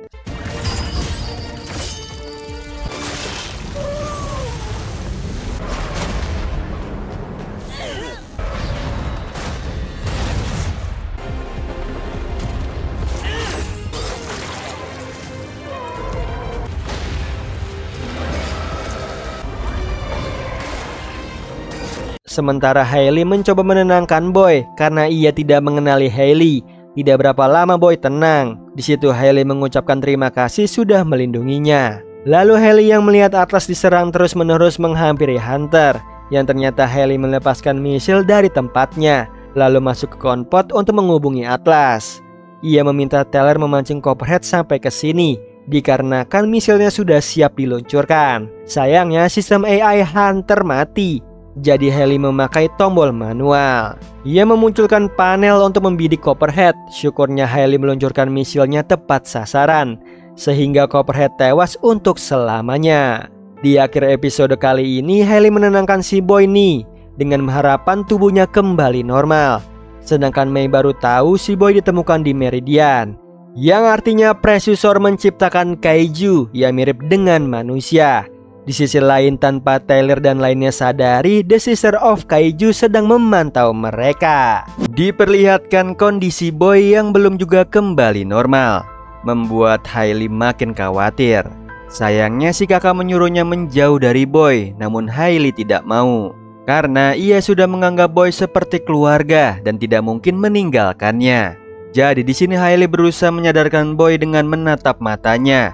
Sementara Hailey mencoba menenangkan Boy karena ia tidak mengenali Hailey. Tidak berapa lama Boy tenang. Di situ Hailey mengucapkan terima kasih sudah melindunginya. Lalu Hailey yang melihat Atlas diserang terus-menerus menghampiri Hunter, yang ternyata Hailey melepaskan misil dari tempatnya, lalu masuk ke konvoi untuk menghubungi Atlas. Ia meminta Tyler memancing Copperhead sampai ke sini, dikarenakan misilnya sudah siap diluncurkan. Sayangnya sistem AI Hunter mati. Jadi Hailey memakai tombol manual. Ia memunculkan panel untuk membidik Copperhead. Syukurnya Hailey meluncurkan misilnya tepat sasaran, sehingga Copperhead tewas untuk selamanya. Di akhir episode kali ini Hailey menenangkan si Boy nih, dengan harapan tubuhnya kembali normal. Sedangkan May baru tahu si Boy ditemukan di Meridian, yang artinya Precursor menciptakan kaiju yang mirip dengan manusia. Di sisi lain, tanpa Tyler dan lainnya sadari, The Sister of Kaiju sedang memantau mereka. Diperlihatkan kondisi Boy yang belum juga kembali normal, membuat Hailey makin khawatir. Sayangnya si kakak menyuruhnya menjauh dari Boy, namun Hailey tidak mau, karena ia sudah menganggap Boy seperti keluarga dan tidak mungkin meninggalkannya. Jadi di sini Hailey berusaha menyadarkan Boy dengan menatap matanya.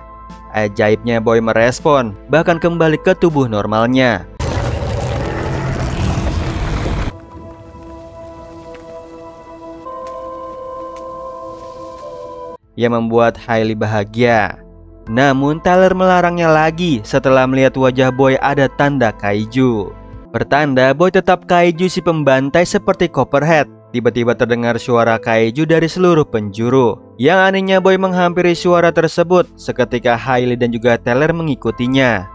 Ajaibnya Boy merespon, bahkan kembali ke tubuh normalnya. Yang membuat Hailey bahagia. Namun Tyler melarangnya lagi setelah melihat wajah Boy ada tanda kaiju. Pertanda Boy tetap kaiju si pembantai seperti Copperhead. Tiba-tiba terdengar suara kaiju dari seluruh penjuru. Yang anehnya Boy menghampiri suara tersebut. Seketika Hailey dan juga Tyler mengikutinya.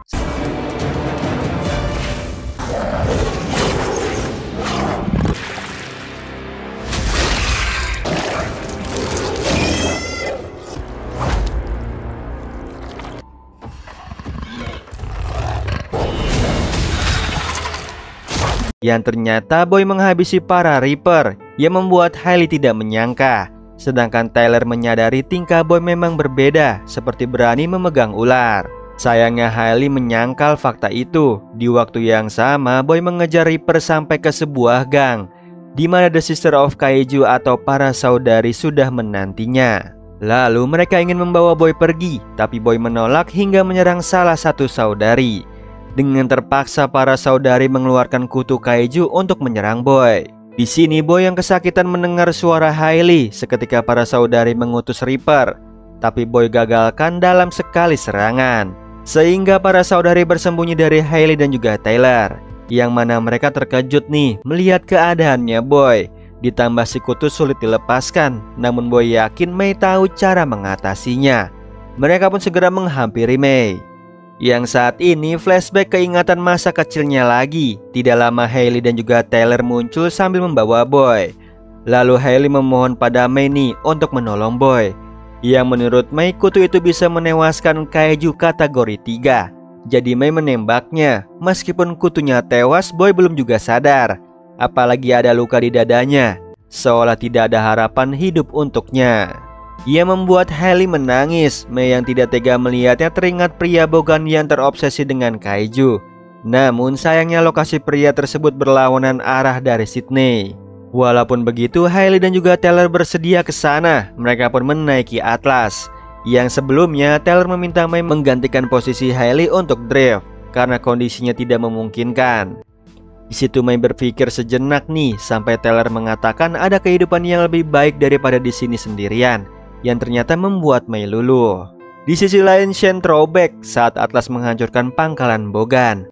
Yang ternyata Boy menghabisi para Reaper, yang membuat Hailey tidak menyangka. Sedangkan Tyler menyadari tingkah Boy memang berbeda, seperti berani memegang ular. Sayangnya Hailey menyangkal fakta itu. Di waktu yang sama Boy mengejar Reaper sampai ke sebuah gang, di mana The Sister of Kaiju atau para saudari sudah menantinya. Lalu mereka ingin membawa Boy pergi, tapi Boy menolak hingga menyerang salah satu saudari. Dengan terpaksa para saudari mengeluarkan kutu kaiju untuk menyerang Boy. Di sini Boy yang kesakitan mendengar suara Hailey seketika para saudari mengutus Reaper, tapi Boy gagalkan dalam sekali serangan, sehingga para saudari bersembunyi dari Hailey dan juga Tyler, yang mana mereka terkejut nih melihat keadaannya Boy. Ditambah si kutu sulit dilepaskan, namun Boy yakin May tahu cara mengatasinya. Mereka pun segera menghampiri May. Yang saat ini flashback keingatan masa kecilnya lagi. Tidak lama Hailey dan juga Tyler muncul sambil membawa Boy. Lalu Hailey memohon pada Mei nih untuk menolong Boy. Yang menurut Mei kutu itu bisa menewaskan kaiju kategori 3. Jadi Mei menembaknya. Meskipun kutunya tewas, Boy belum juga sadar. Apalagi ada luka di dadanya, seolah tidak ada harapan hidup untuknya. Ia membuat Hailey menangis. Mei yang tidak tega melihatnya teringat pria bogan yang terobsesi dengan kaiju. Namun sayangnya lokasi pria tersebut berlawanan arah dari Sydney. Walaupun begitu, Hailey dan juga Tyler bersedia ke sana. Mereka pun menaiki Atlas. Yang sebelumnya Tyler meminta Mei menggantikan posisi Hailey untuk drift karena kondisinya tidak memungkinkan. Di situ Mei berpikir sejenak nih sampai Tyler mengatakan ada kehidupan yang lebih baik daripada di sini sendirian, yang ternyata membuat Mei luluh. Di sisi lain Shen throwback saat Atlas menghancurkan pangkalan Bogan.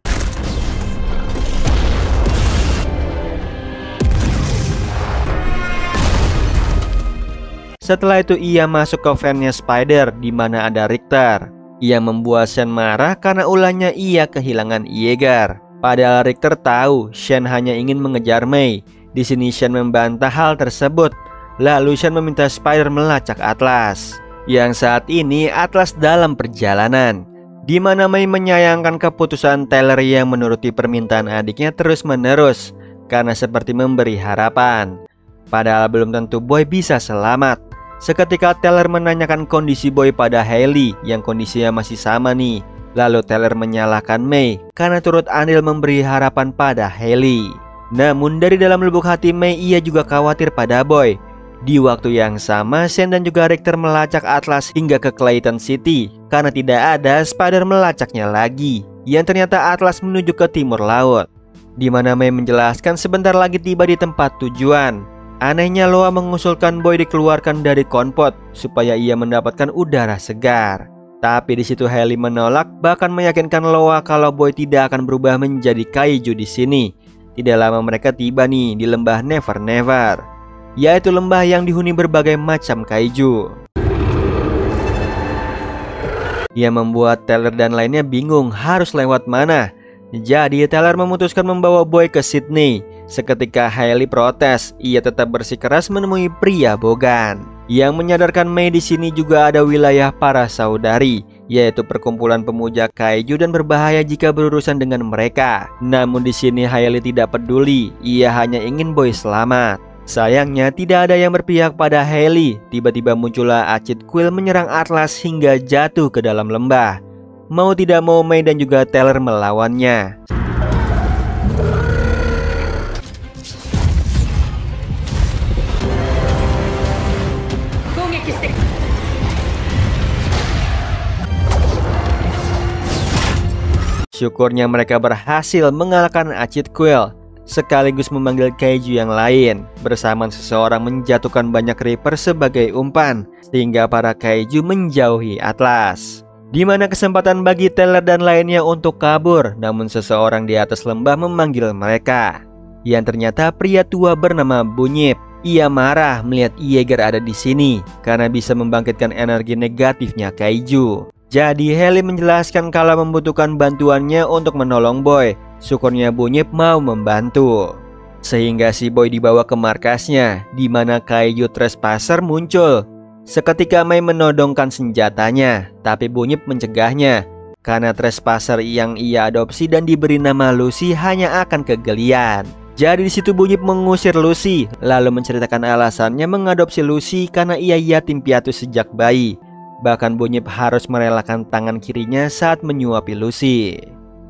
Setelah itu ia masuk ke van-nya Spider di mana ada Richter. Ia membuat Shen marah karena ulahnya ia kehilangan Yeager. Padahal Richter tahu Shen hanya ingin mengejar Mei. Di sini Shen membantah hal tersebut. Lalu Shen meminta Spider melacak Atlas. Yang saat ini Atlas dalam perjalanan, di mana Mei menyayangkan keputusan Tyler yang menuruti permintaan adiknya terus-menerus karena seperti memberi harapan. Padahal belum tentu Boy bisa selamat. Seketika Tyler menanyakan kondisi Boy pada Hailey yang kondisinya masih sama nih. Lalu Tyler menyalahkan Mei karena turut andil memberi harapan pada Hailey. Namun dari dalam lubuk hati Mei ia juga khawatir pada Boy. Di waktu yang sama Shen dan juga Richter melacak Atlas hingga ke Clayton City karena tidak ada Spider melacaknya lagi. Yang ternyata Atlas menuju ke timur laut, di mana Mei menjelaskan sebentar lagi tiba di tempat tujuan. Anehnya Loa mengusulkan Boy dikeluarkan dari konpot supaya ia mendapatkan udara segar. Tapi di situ Hailey menolak, bahkan meyakinkan Loa kalau Boy tidak akan berubah menjadi kaiju di sini. Tidak lama mereka tiba nih di lembah Never Never, yaitu lembah yang dihuni berbagai macam kaiju. Ia membuat Tyler dan lainnya bingung harus lewat mana. Jadi Tyler memutuskan membawa Boy ke Sydney. Seketika Hailey protes, ia tetap bersikeras menemui pria Bogan. Yang menyadarkan Mei di sini juga ada wilayah para saudari, yaitu perkumpulan pemuja kaiju dan berbahaya jika berurusan dengan mereka. Namun di sini Hailey tidak peduli, ia hanya ingin Boy selamat. Sayangnya tidak ada yang berpihak pada Hailey. Tiba-tiba muncullah Acid Quill menyerang Atlas hingga jatuh ke dalam lembah. Mau tidak mau Mei dan juga Tyler melawannya. Syukurnya mereka berhasil mengalahkan Acid Quill, sekaligus memanggil kaiju yang lain. Bersamaan seseorang menjatuhkan banyak Reaper sebagai umpan, sehingga para kaiju menjauhi Atlas. Di mana kesempatan bagi Tyler dan lainnya untuk kabur, namun seseorang di atas lembah memanggil mereka. Yang ternyata pria tua bernama Bunyip. Ia marah melihat Yeager ada di sini karena bisa membangkitkan energi negatifnya kaiju. Jadi Hailey menjelaskan kalau membutuhkan bantuannya untuk menolong Boy. Syukurnya Bunyip mau membantu, sehingga si Boy dibawa ke markasnya, di mana kaiju Trespasser muncul. Seketika Mei menodongkan senjatanya, tapi Bunyip mencegahnya karena Trespasser yang ia adopsi dan diberi nama Lucy hanya akan kegelian. Jadi di situ Bunyip mengusir Lucy, lalu menceritakan alasannya mengadopsi Lucy karena ia yatim piatu sejak bayi. Bahkan Bunyip harus merelakan tangan kirinya saat menyuapi Lucy.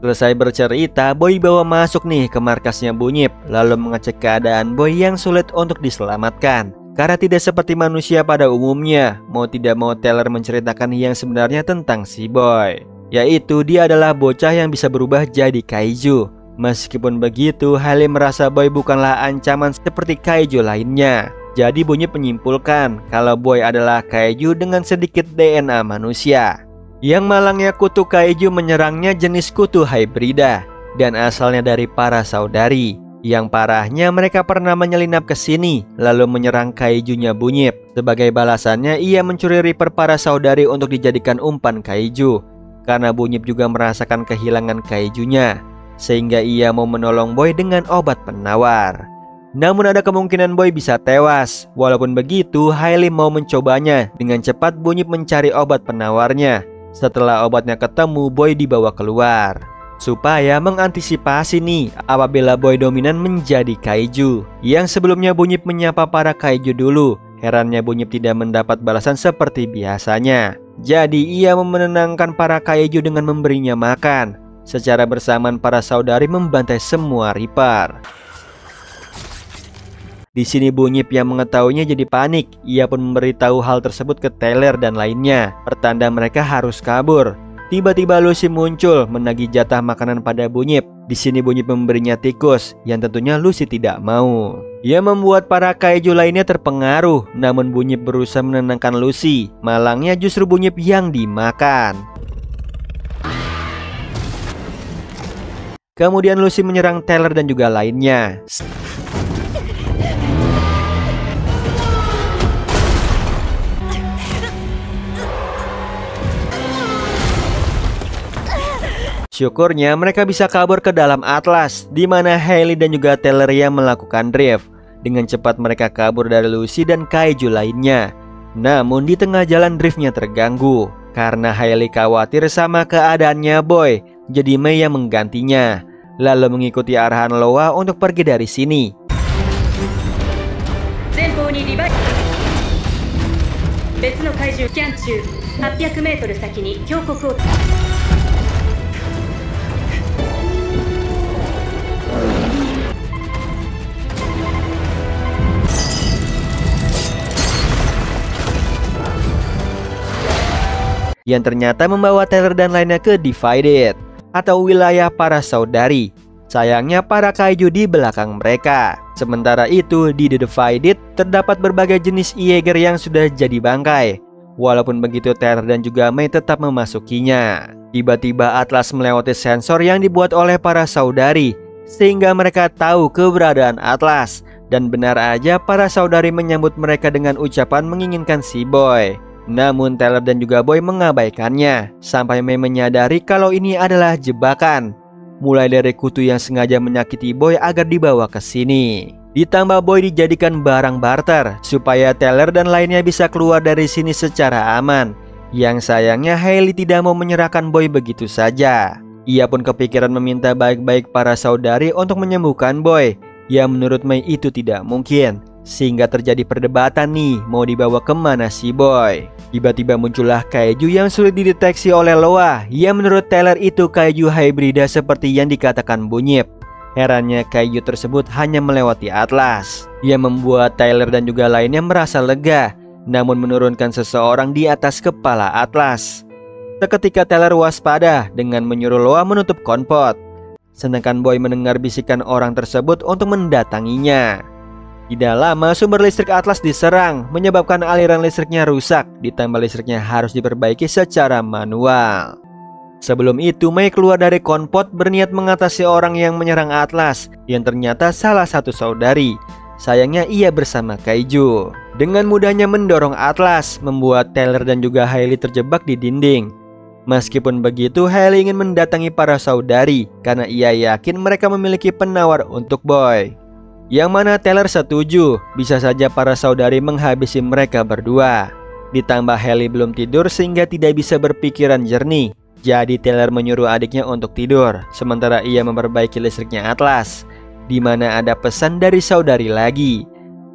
Selesai bercerita, Boy bawa masuk nih ke markasnya Bunyip, lalu mengecek keadaan Boy yang sulit untuk diselamatkan. Karena tidak seperti manusia pada umumnya, mau tidak mau Tyler menceritakan yang sebenarnya tentang si Boy, yaitu dia adalah bocah yang bisa berubah jadi kaiju. Meskipun begitu, Hailey merasa Boy bukanlah ancaman seperti kaiju lainnya. Jadi Bunyip menyimpulkan kalau Boy adalah kaiju dengan sedikit DNA manusia. Yang malangnya kutu kaiju menyerangnya jenis kutu hybrida dan asalnya dari para saudari. Yang parahnya mereka pernah menyelinap ke sini lalu menyerang kaijunya Bunyip. Sebagai balasannya ia mencuri Reaper para saudari untuk dijadikan umpan kaiju. karena Bunyip juga merasakan kehilangan kaijunya, sehingga ia mau menolong Boy dengan obat penawar. Namun ada kemungkinan Boy bisa tewas. Walaupun begitu, Hailey mau mencobanya. Dengan cepat Bunyip mencari obat penawarnya. Setelah obatnya ketemu, Boy dibawa keluar supaya mengantisipasi nih apabila Boy dominan menjadi kaiju. Yang sebelumnya Bunyip menyapa para kaiju dulu. Herannya Bunyip tidak mendapat balasan seperti biasanya. Jadi ia menenangkan para kaiju dengan memberinya makan. Secara bersamaan para saudari membantai semua Reaper. Di sini Bunyip yang mengetahuinya jadi panik. Ia pun memberitahu hal tersebut ke Tyler dan lainnya, pertanda mereka harus kabur. Tiba-tiba Lucy muncul menagih jatah makanan pada Bunyip. Di sini Bunyip memberinya tikus, yang tentunya Lucy tidak mau. Ia membuat para kaiju lainnya terpengaruh, namun Bunyip berusaha menenangkan Lucy. Malangnya justru Bunyip yang dimakan. Kemudian Lucy menyerang Tyler dan juga lainnya. Syukurnya mereka bisa kabur ke dalam Atlas, di mana Hailey dan juga Teleria melakukan drift. Dengan cepat mereka kabur dari Lucy dan kaiju lainnya. Namun di tengah jalan driftnya terganggu karena Hailey khawatir sama keadaannya Boy. Jadi Mei yang menggantinya, lalu mengikuti arahan Loa untuk pergi dari sini. Yang ternyata membawa Tyler dan lainnya ke Divided, atau wilayah para saudari. Sayangnya para kaiju di belakang mereka. Sementara itu di The Divided terdapat berbagai jenis Jaeger yang sudah jadi bangkai. Walaupun begitu Tyler dan juga Mei tetap memasukinya. Tiba-tiba Atlas melewati sensor yang dibuat oleh para saudari, sehingga mereka tahu keberadaan Atlas. Dan benar aja para saudari menyambut mereka dengan ucapan menginginkan si Boy. Namun Tyler dan juga Boy mengabaikannya, sampai Mei menyadari kalau ini adalah jebakan. Mulai dari kutu yang sengaja menyakiti Boy agar dibawa ke sini. Ditambah Boy dijadikan barang barter supaya Tyler dan lainnya bisa keluar dari sini secara aman. Yang sayangnya Hailey tidak mau menyerahkan Boy begitu saja. Ia pun kepikiran meminta baik-baik para saudari untuk menyembuhkan Boy. Yang menurut Mei itu tidak mungkin. Sehingga terjadi perdebatan nih, mau dibawa kemana si Boy. Tiba-tiba muncullah kaiju yang sulit dideteksi oleh Loa, yang menurut Tyler itu kaiju hybrida seperti yang dikatakan Bunyip. Herannya kaiju tersebut hanya melewati Atlas, yang membuat Tyler dan juga lainnya merasa lega, namun menurunkan seseorang di atas kepala Atlas. Seketika Tyler waspada dengan menyuruh Loa menutup konpot, sedangkan Boy mendengar bisikan orang tersebut untuk mendatanginya. Tidak lama sumber listrik Atlas diserang, menyebabkan aliran listriknya rusak, ditambah listriknya harus diperbaiki secara manual. Sebelum itu Mei keluar dari konpot berniat mengatasi orang yang menyerang Atlas, yang ternyata salah satu saudari. Sayangnya ia bersama kaiju. Dengan mudahnya mendorong Atlas, membuat Tyler dan juga Hailey terjebak di dinding. Meskipun begitu, Hailey ingin mendatangi para saudari karena ia yakin mereka memiliki penawar untuk Boy. Yang mana Tyler setuju, bisa saja para saudari menghabisi mereka berdua. Ditambah Hailey belum tidur sehingga tidak bisa berpikiran jernih. Jadi Tyler menyuruh adiknya untuk tidur, sementara ia memperbaiki listriknya Atlas, di mana ada pesan dari saudari lagi.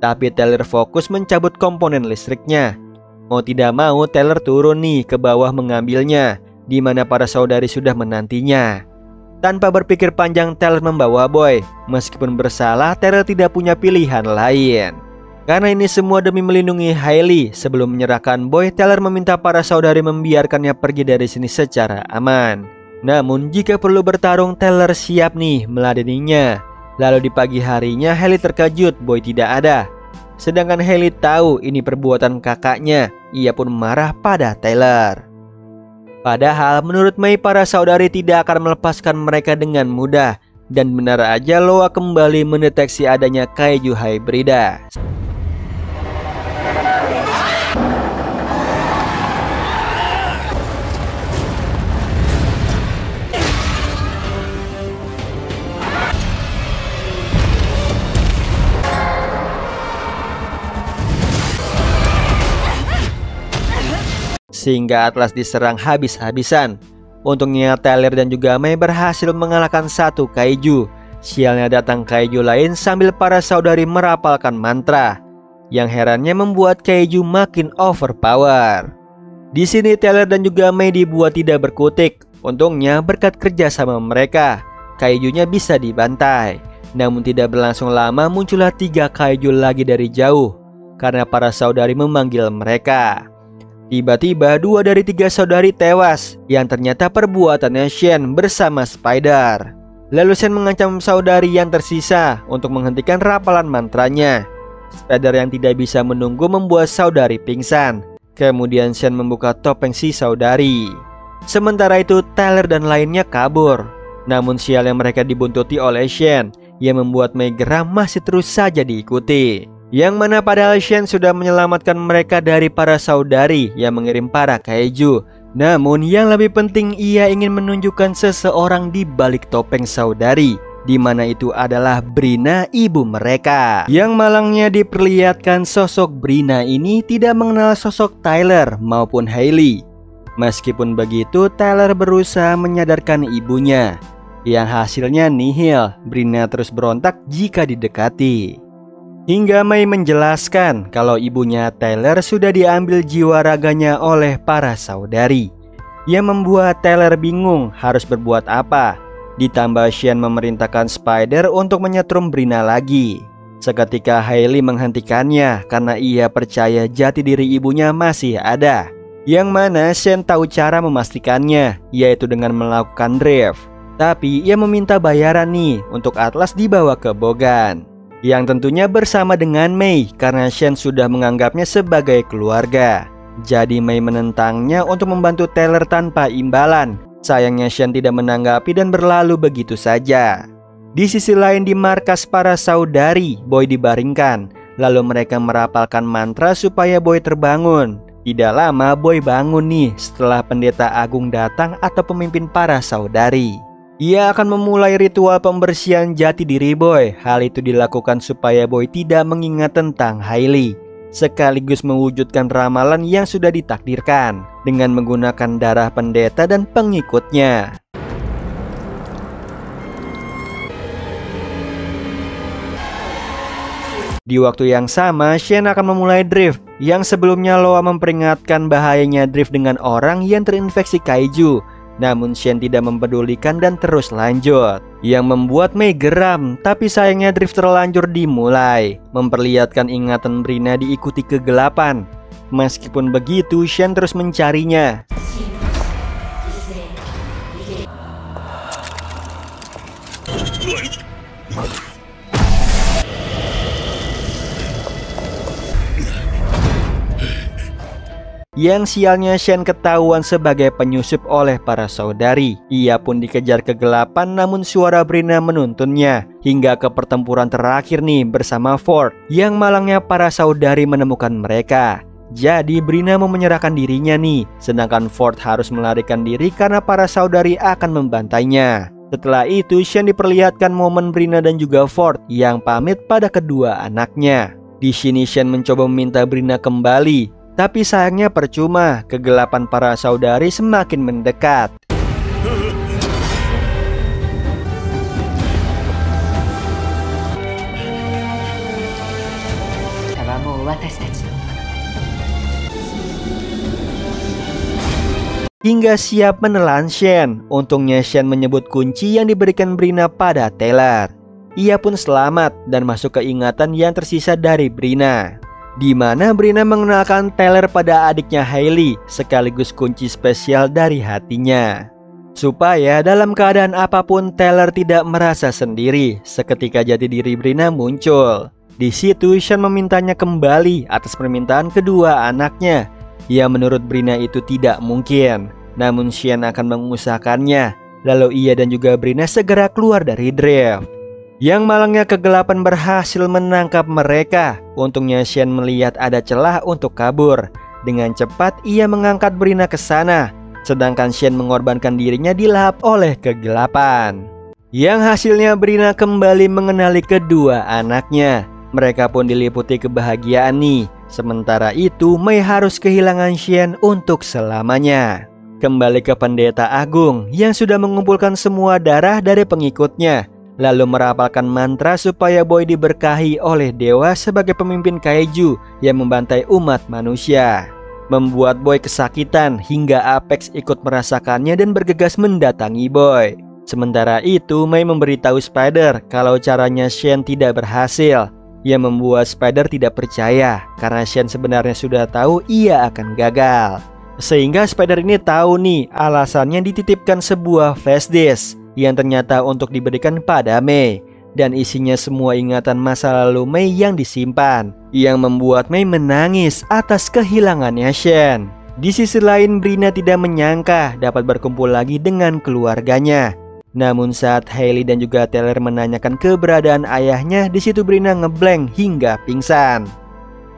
Tapi Tyler fokus mencabut komponen listriknya. Mau tidak mau Tyler turun nih ke bawah mengambilnya, di mana para saudari sudah menantinya. Tanpa berpikir panjang Tyler membawa Boy. Meskipun bersalah, Tyler tidak punya pilihan lain. Karena ini semua demi melindungi Hailey. Sebelum menyerahkan Boy, Tyler meminta para saudari membiarkannya pergi dari sini secara aman. Namun jika perlu bertarung, Tyler siap nih meladeninya. Lalu di pagi harinya Hailey terkejut Boy tidak ada. Sedangkan Hailey tahu ini perbuatan kakaknya. Ia pun marah pada Tyler. Padahal menurut Mei para saudari tidak akan melepaskan mereka dengan mudah. Dan benar aja Loa kembali mendeteksi adanya kaiju hybrida. sehingga Atlas diserang habis-habisan. Untungnya Tyler dan juga Mei berhasil mengalahkan satu kaiju. Sialnya datang kaiju lain sambil para saudari merapalkan mantra. Yang herannya membuat kaiju makin overpower. Di sini Tyler dan juga Mei dibuat tidak berkutik. Untungnya berkat kerja sama mereka, kaijunya bisa dibantai. Namun tidak berlangsung lama muncullah 3 kaiju lagi dari jauh karena para saudari memanggil mereka. Tiba-tiba 2 dari 3 saudari tewas yang ternyata perbuatannya Shen bersama Spider. Lalu Shen mengancam saudari yang tersisa untuk menghentikan rapalan mantranya. Spider yang tidak bisa menunggu membuat saudari pingsan. Kemudian Shen membuka topeng si saudari. Sementara itu Tyler dan lainnya kabur. Namun sialnya mereka dibuntuti oleh Shen yang membuat Mei geram masih terus saja diikuti. Yang mana padahal Shen sudah menyelamatkan mereka dari para saudari yang mengirim para kaiju. Namun yang lebih penting ia ingin menunjukkan seseorang di balik topeng saudari, di mana itu adalah Brina, ibu mereka. Yang malangnya diperlihatkan sosok Brina ini tidak mengenal sosok Tyler maupun Hailey. Meskipun begitu, Tyler berusaha menyadarkan ibunya. Yang hasilnya nihil, Brina terus berontak jika didekati. Hingga Mei menjelaskan kalau ibunya Tyler sudah diambil jiwa raganya oleh para saudari. Yang membuat Tyler bingung harus berbuat apa. Ditambah Shen memerintahkan Spider untuk menyetrum Brina lagi. Seketika Hailey menghentikannya karena ia percaya jati diri ibunya masih ada. Yang mana Shen tahu cara memastikannya, yaitu dengan melakukan drift. Tapi ia meminta bayaran nih untuk Atlas dibawa ke Bogan. Yang tentunya bersama dengan Mei karena Shen sudah menganggapnya sebagai keluarga. Jadi Mei menentangnya untuk membantu Tyler tanpa imbalan. Sayangnya Shen tidak menanggapi dan berlalu begitu saja. Di sisi lain di markas para saudari, Boy dibaringkan. Lalu mereka merapalkan mantra supaya Boy terbangun. Tidak lama Boy bangun nih setelah pendeta agung datang atau pemimpin para saudari. Ia akan memulai ritual pembersihan jati diri Boy. Hal itu dilakukan supaya Boy tidak mengingat tentang Hailey, sekaligus mewujudkan ramalan yang sudah ditakdirkan dengan menggunakan darah pendeta dan pengikutnya. Di waktu yang sama, Shen akan memulai drift. Yang sebelumnya Loa memperingatkan bahayanya drift dengan orang yang terinfeksi kaiju. Namun Shen tidak mempedulikan dan terus lanjut. Yang membuat Mei geram, tapi sayangnya drift terlanjur dimulai, memperlihatkan ingatan Brina diikuti kegelapan. Meskipun begitu, Shen terus mencarinya. Yang sialnya Shen ketahuan sebagai penyusup oleh para saudari. Ia pun dikejar kegelapan namun suara Brina menuntunnya hingga ke pertempuran terakhir nih bersama Ford. Yang malangnya para saudari menemukan mereka. Jadi Brina mau menyerahkan dirinya nih, sedangkan Ford harus melarikan diri karena para saudari akan membantainya. Setelah itu Shen diperlihatkan momen Brina dan juga Ford yang pamit pada kedua anaknya. Di sini Shen mencoba meminta Brina kembali. Tapi sayangnya percuma, kegelapan para saudari semakin mendekat. Hingga siap menelan Shen. Untungnya Shen menyebut kunci yang diberikan Brina pada Tyler. Ia pun selamat dan masuk ke ingatan yang tersisa dari Brina, di mana Brina mengenalkan Tyler pada adiknya Hailey, sekaligus kunci spesial dari hatinya. Supaya dalam keadaan apapun Tyler tidak merasa sendiri. Seketika jati diri Brina muncul. Di situ Shen memintanya kembali atas permintaan kedua anaknya. Ya menurut Brina itu tidak mungkin. Namun Shen akan mengusahakannya. Lalu ia dan juga Brina segera keluar dari drift. Yang malangnya kegelapan berhasil menangkap mereka. Untungnya Shen melihat ada celah untuk kabur. Dengan cepat ia mengangkat Brina ke sana, sedangkan Shen mengorbankan dirinya dilahap oleh kegelapan. Yang hasilnya Brina kembali mengenali kedua anaknya. Mereka pun diliputi kebahagiaan nih. Sementara itu Mei harus kehilangan Shen untuk selamanya. Kembali ke pendeta agung yang sudah mengumpulkan semua darah dari pengikutnya, lalu merapalkan mantra supaya Boy diberkahi oleh dewa sebagai pemimpin kaiju yang membantai umat manusia. Membuat Boy kesakitan hingga Apex ikut merasakannya dan bergegas mendatangi Boy. Sementara itu Mei memberitahu Spider kalau caranya Shen tidak berhasil, yang membuat Spider tidak percaya karena Shen sebenarnya sudah tahu ia akan gagal. Sehingga Spider ini tahu nih alasannya dititipkan sebuah flash disk yang ternyata untuk diberikan pada Mei, dan isinya semua ingatan masa lalu Mei yang disimpan, yang membuat Mei menangis atas kehilangannya Shen. Di sisi lain Brina tidak menyangka dapat berkumpul lagi dengan keluarganya. Namun saat Hailey dan juga Tyler menanyakan keberadaan ayahnya, di situ Brina ngeblank hingga pingsan.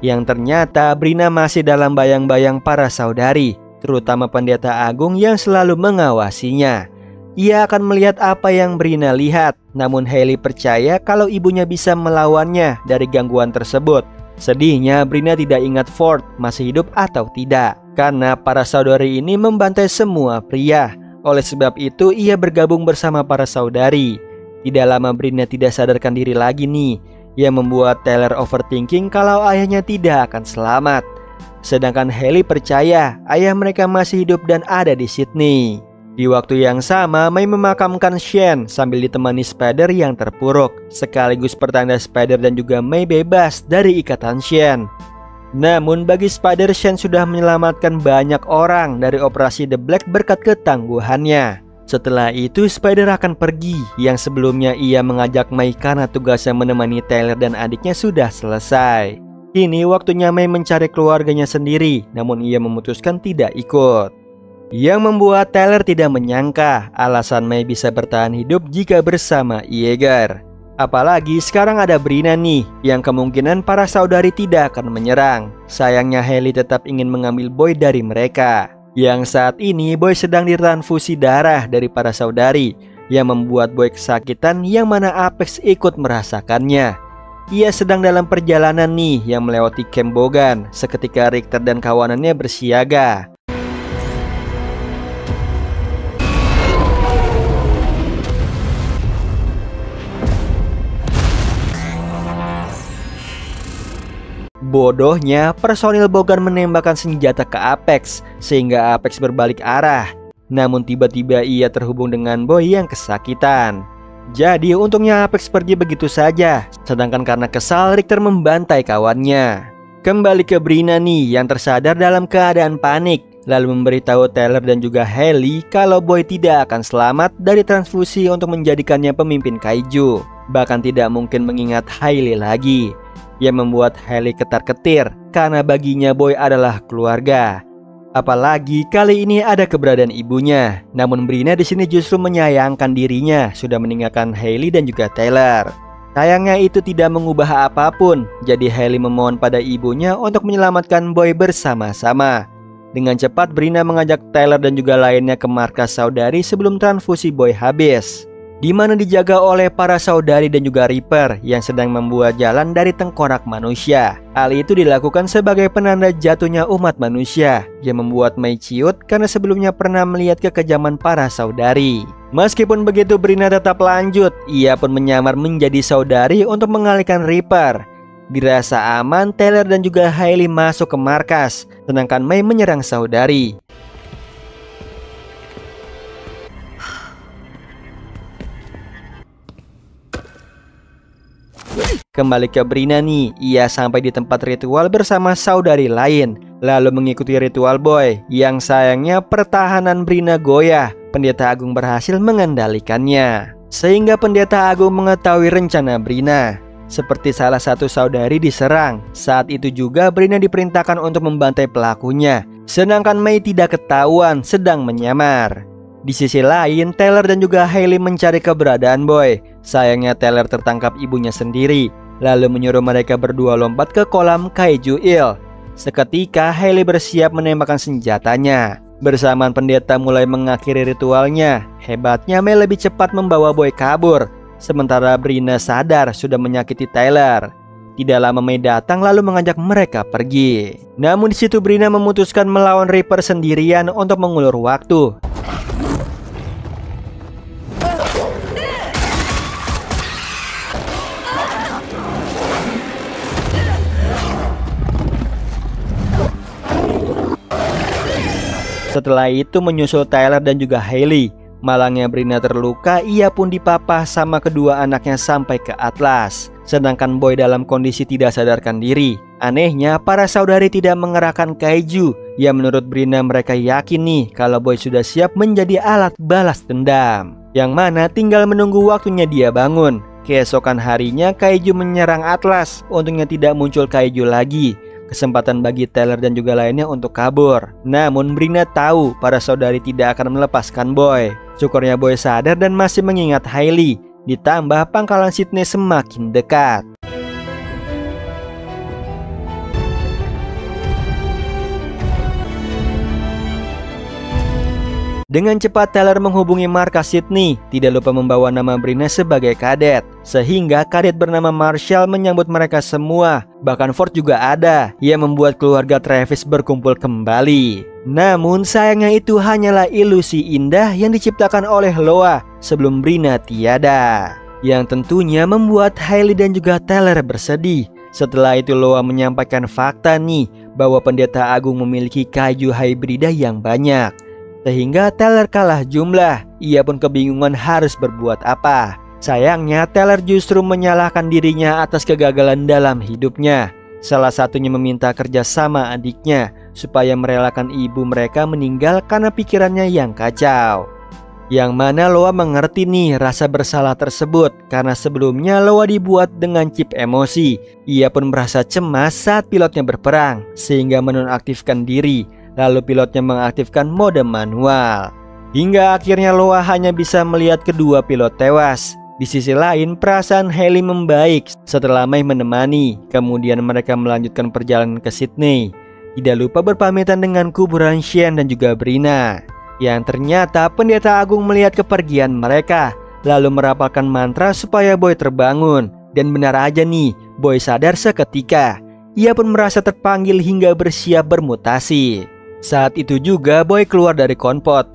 Yang ternyata Brina masih dalam bayang-bayang para saudari, terutama pendeta agung yang selalu mengawasinya. Ia akan melihat apa yang Brina lihat, namun Hailey percaya kalau ibunya bisa melawannya dari gangguan tersebut. Sedihnya Brina tidak ingat Ford masih hidup atau tidak, karena para saudari ini membantai semua pria. Oleh sebab itu ia bergabung bersama para saudari. Tidak lama Brina tidak sadarkan diri lagi nih, yang membuat Tyler overthinking kalau ayahnya tidak akan selamat. Sedangkan Hailey percaya ayah mereka masih hidup dan ada di Sydney. Di waktu yang sama Mei memakamkan Shen sambil ditemani Spider yang terpuruk, sekaligus pertanda Spider dan juga Mei bebas dari ikatan Shen. Namun bagi Spider, Shen sudah menyelamatkan banyak orang dari operasi The Black berkat ketangguhannya. Setelah itu Spider akan pergi, yang sebelumnya ia mengajak Mei karena tugasnya menemani Tyler dan adiknya sudah selesai. Kini waktunya Mei mencari keluarganya sendiri, namun ia memutuskan tidak ikut. Yang membuat Tyler tidak menyangka alasan Mei bisa bertahan hidup jika bersama Yeager. Apalagi sekarang ada Brina nih, yang kemungkinan para saudari tidak akan menyerang. Sayangnya Hailey tetap ingin mengambil Boy dari mereka. Yang saat ini Boy sedang ditransfusi darah dari para saudari, yang membuat Boy kesakitan, yang mana Apex ikut merasakannya. Ia sedang dalam perjalanan nih yang melewati Camp Bogan. Seketika Richter dan kawanannya bersiaga. Bodohnya, personil Bogan menembakkan senjata ke Apex, sehingga Apex berbalik arah. Namun tiba-tiba ia terhubung dengan Boy yang kesakitan. Jadi untungnya Apex pergi begitu saja, sedangkan karena kesal Richter membantai kawannya. Kembali ke Brina nih yang tersadar dalam keadaan panik, lalu memberitahu Tyler dan juga Hailey kalau Boy tidak akan selamat dari transfusi untuk menjadikannya pemimpin kaiju. Bahkan tidak mungkin mengingat Hailey lagi, yang membuat Hailey ketar-ketir karena baginya Boy adalah keluarga. Apalagi kali ini ada keberadaan ibunya. Namun Brina di sini justru menyayangkan dirinya sudah meninggalkan Hailey dan juga Tyler. Sayangnya itu tidak mengubah apapun. Jadi Hailey memohon pada ibunya untuk menyelamatkan Boy bersama-sama. Dengan cepat Brina mengajak Tyler dan juga lainnya ke markas saudari sebelum transfusi Boy habis, di mana dijaga oleh para saudari dan juga Reaper yang sedang membuat jalan dari tengkorak manusia. Hal itu dilakukan sebagai penanda jatuhnya umat manusia, yang membuat Mei ciut karena sebelumnya pernah melihat kekejaman para saudari. Meskipun begitu Brina tetap lanjut, ia pun menyamar menjadi saudari untuk mengalihkan Reaper. Dirasa aman, Tyler dan juga Hailey masuk ke markas, sedangkan Mei menyerang saudari. Kembali ke Brina nih, ia sampai di tempat ritual bersama saudari lain, lalu mengikuti ritual Boy, yang sayangnya pertahanan Brina goyah. Pendeta Agung berhasil mengendalikannya, sehingga Pendeta Agung mengetahui rencana Brina. Seperti salah satu saudari diserang, saat itu juga Brina diperintahkan untuk membantai pelakunya, sedangkan Mei tidak ketahuan sedang menyamar. Di sisi lain, Tyler dan juga Hailey mencari keberadaan Boy. Sayangnya Tyler tertangkap ibunya sendiri, lalu menyuruh mereka berdua lompat ke kolam Kaiju Eel. Seketika Hailey bersiap menembakkan senjatanya. Bersamaan pendeta mulai mengakhiri ritualnya. Hebatnya Mei lebih cepat membawa Boy kabur, sementara Brina sadar sudah menyakiti Tyler. Tidak lama Mei datang lalu mengajak mereka pergi. Namun di situ Brina memutuskan melawan Reaper sendirian untuk mengulur waktu. Setelah itu menyusul Tyler dan juga Hailey. Malangnya Brina terluka, ia pun dipapah sama kedua anaknya sampai ke Atlas. Sedangkan Boy dalam kondisi tidak sadarkan diri. Anehnya para saudari tidak mengerahkan kaiju. Ya menurut Brina mereka yakin nih kalau Boy sudah siap menjadi alat balas dendam. Yang mana tinggal menunggu waktunya dia bangun. Keesokan harinya kaiju menyerang Atlas. Untungnya tidak muncul kaiju lagi. Kesempatan bagi Tyler dan juga lainnya untuk kabur. Namun Brina tahu para saudari tidak akan melepaskan Boy. Syukurnya Boy sadar dan masih mengingat Hailey. Ditambah pangkalan Sydney semakin dekat. Dengan cepat Tyler menghubungi markas Sydney, tidak lupa membawa nama Brina sebagai kadet. Sehingga kadet bernama Marshall menyambut mereka semua. Bahkan Ford juga ada. Ia membuat keluarga Travis berkumpul kembali. Namun sayangnya itu hanyalah ilusi indah yang diciptakan oleh Loa sebelum Brina tiada. Yang tentunya membuat Hailey dan juga Tyler bersedih. Setelah itu Loa menyampaikan fakta nih bahwa pendeta agung memiliki kaiju hybrida yang banyak. Sehingga Tyler kalah jumlah. Ia pun kebingungan harus berbuat apa. Sayangnya Tyler justru menyalahkan dirinya atas kegagalan dalam hidupnya. Salah satunya meminta kerja sama adiknya supaya merelakan ibu mereka meninggal karena pikirannya yang kacau. Yang mana Loa mengerti nih rasa bersalah tersebut karena sebelumnya Loa dibuat dengan chip emosi. Ia pun merasa cemas saat pilotnya berperang sehingga menonaktifkan diri. Lalu pilotnya mengaktifkan mode manual. Hingga akhirnya Loa hanya bisa melihat kedua pilot tewas. Di sisi lain perasaan Hailey membaik setelah Mei menemani. Kemudian mereka melanjutkan perjalanan ke Sydney. Tidak lupa berpamitan dengan kuburan Shane dan juga Brina. Yang ternyata pendeta agung melihat kepergian mereka. Lalu merapalkan mantra supaya Boy terbangun. Dan benar aja nih, Boy sadar seketika. Ia pun merasa terpanggil hingga bersiap bermutasi. Saat itu juga Boy keluar dari konpot.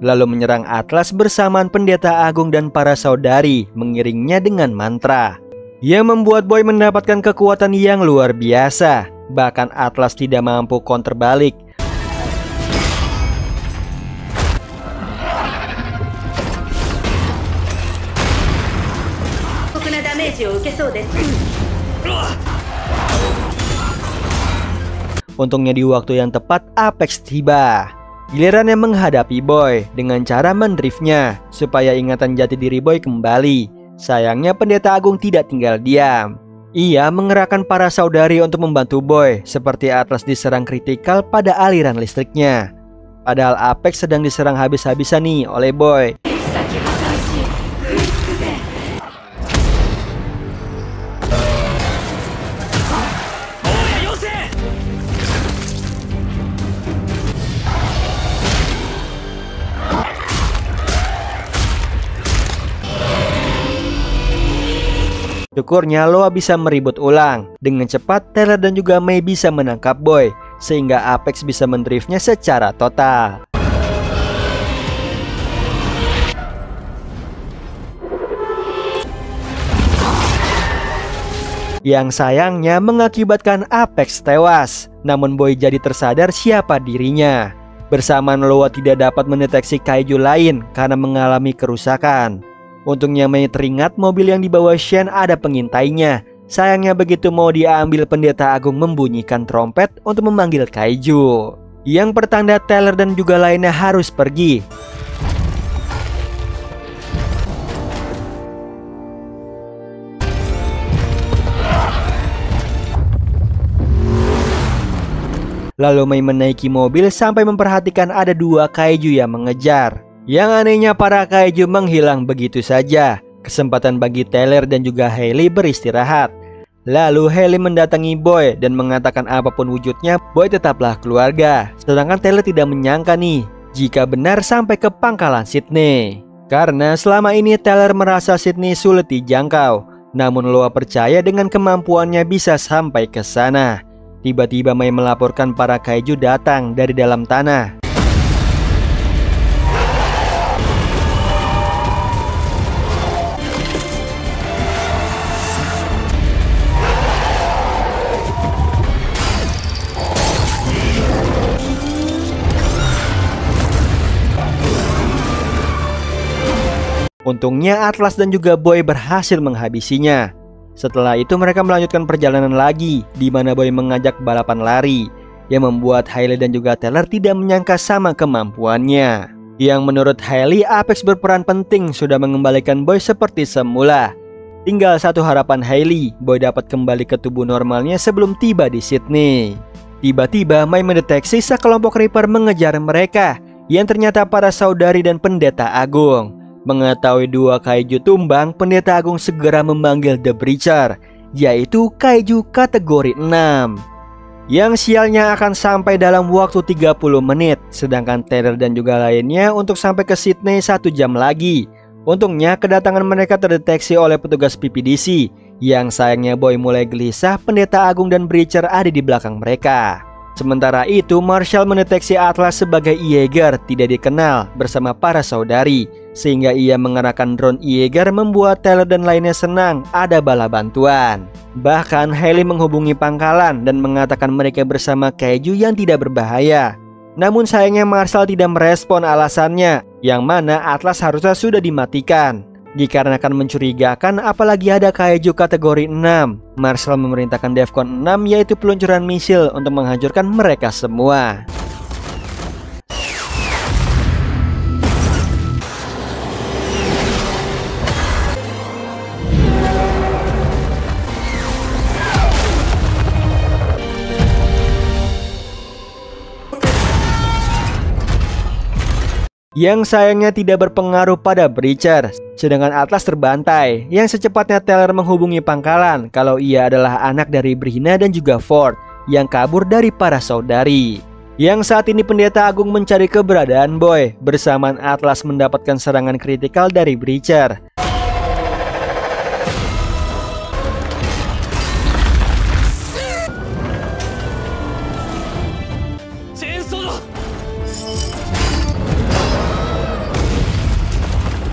Lalu menyerang Atlas bersamaan pendeta agung dan para saudari, mengiringnya dengan mantra. Ia membuat Boy mendapatkan kekuatan yang luar biasa. Bahkan Atlas tidak mampu counter balik. Untungnya di waktu yang tepat Apex tiba. Gilirannya menghadapi Boy dengan cara mendriftnya supaya ingatan jati diri Boy kembali. Sayangnya pendeta agung tidak tinggal diam. Ia mengerahkan para saudari untuk membantu Boy, seperti Atlas diserang kritikal pada aliran listriknya. Padahal Apex sedang diserang habis-habisan nih oleh Boy. Syukurnya Loa bisa meribut ulang. Dengan cepat Tyler dan juga Mei bisa menangkap Boy, sehingga Apex bisa mendriftnya secara total. Yang sayangnya mengakibatkan Apex tewas. Namun Boy jadi tersadar siapa dirinya. Bersamaan Loa tidak dapat mendeteksi kaiju lain karena mengalami kerusakan. Untungnya Mei teringat mobil yang dibawa Shane ada pengintainya. Sayangnya begitu mau diambil pendeta agung membunyikan trompet untuk memanggil kaiju. Yang pertanda Tyler dan juga lainnya harus pergi. Lalu Mei menaiki mobil sampai memperhatikan ada dua kaiju yang mengejar. Yang anehnya para kaiju menghilang begitu saja. Kesempatan bagi Tyler dan juga Hailey beristirahat. Lalu Hailey mendatangi Boy dan mengatakan apapun wujudnya, Boy tetaplah keluarga. Sedangkan Tyler tidak menyangka nih jika benar sampai ke pangkalan Sydney. Karena selama ini Tyler merasa Sydney sulit dijangkau. Namun Loa percaya dengan kemampuannya bisa sampai ke sana. Tiba-tiba Mai melaporkan para kaiju datang dari dalam tanah. Untungnya Atlas dan juga Boy berhasil menghabisinya. Setelah itu mereka melanjutkan perjalanan lagi, di mana Boy mengajak balapan lari, yang membuat Hailey dan juga Tyler tidak menyangka sama kemampuannya. Yang menurut Hailey, Apex berperan penting sudah mengembalikan Boy seperti semula. Tinggal satu harapan Hailey, Boy dapat kembali ke tubuh normalnya sebelum tiba di Sydney. Tiba-tiba Mai mendeteksi sekelompok Reaper mengejar mereka, yang ternyata para saudari dan pendeta agung. Mengetahui dua kaiju tumbang, pendeta agung segera memanggil The Breacher, yaitu kaiju kategori 6. Yang sialnya akan sampai dalam waktu 30 menit, sedangkan Tyler dan juga lainnya untuk sampai ke Sydney 1 jam lagi. Untungnya kedatangan mereka terdeteksi oleh petugas PPDC, yang sayangnya Boy mulai gelisah, pendeta agung dan Breacher ada di belakang mereka. Sementara itu, Marshall mendeteksi Atlas sebagai Jaeger tidak dikenal bersama para saudari, sehingga ia mengerahkan drone Jaeger membuat Tyler dan lainnya senang ada bala bantuan. Bahkan Hailey menghubungi pangkalan dan mengatakan mereka bersama kaiju yang tidak berbahaya. Namun sayangnya Marshall tidak merespon alasannya, yang mana Atlas harusnya sudah dimatikan. Dikarenakan mencurigakan apalagi ada kaiju kategori 6, Marshall memerintahkan Defcon 6 yaitu peluncuran misil untuk menghancurkan mereka semua. Yang sayangnya tidak berpengaruh pada Breacher, sedangkan Atlas terbantai. Yang secepatnya Tyler menghubungi pangkalan kalau ia adalah anak dari Brina dan juga Ford yang kabur dari para saudari. Yang saat ini pendeta agung mencari keberadaan Boy, bersamaan Atlas mendapatkan serangan kritikal dari Breacher.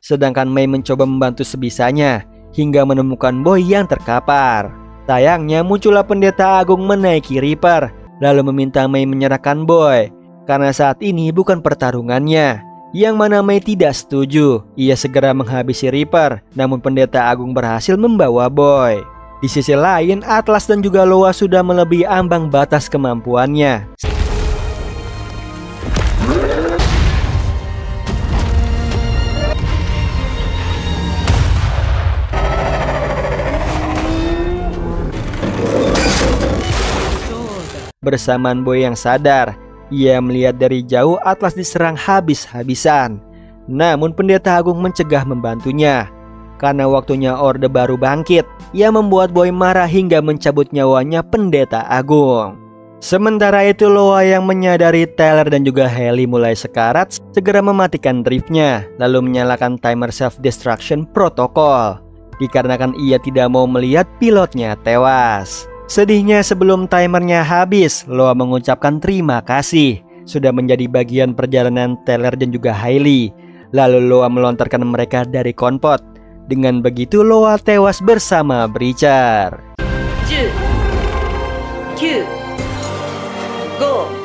Sedangkan Mai mencoba membantu sebisanya hingga menemukan Boy yang terkapar. Sayangnya muncullah pendeta agung menaiki Reaper, lalu meminta Mai menyerahkan Boy karena saat ini bukan pertarungannya. Yang mana Mai tidak setuju. Ia segera menghabisi Reaper, namun pendeta agung berhasil membawa Boy. Di sisi lain, Atlas dan juga Loa sudah melebihi ambang batas kemampuannya. Bersamaan Boy yang sadar, ia melihat dari jauh Atlas diserang habis-habisan. Namun pendeta agung mencegah membantunya. Karena waktunya Orde Baru bangkit, ia membuat Boy marah hingga mencabut nyawanya pendeta agung. Sementara itu Loa yang menyadari Tyler dan juga Hailey mulai sekarat, segera mematikan driftnya, lalu menyalakan timer self-destruction protokol. Dikarenakan ia tidak mau melihat pilotnya tewas. Sedihnya sebelum timernya habis, Loa mengucapkan terima kasih sudah menjadi bagian perjalanan Tyler dan juga Hailey. Lalu Loa melontarkan mereka dari konvoi. Dengan begitu Loa tewas bersama Breacher. 10 9 5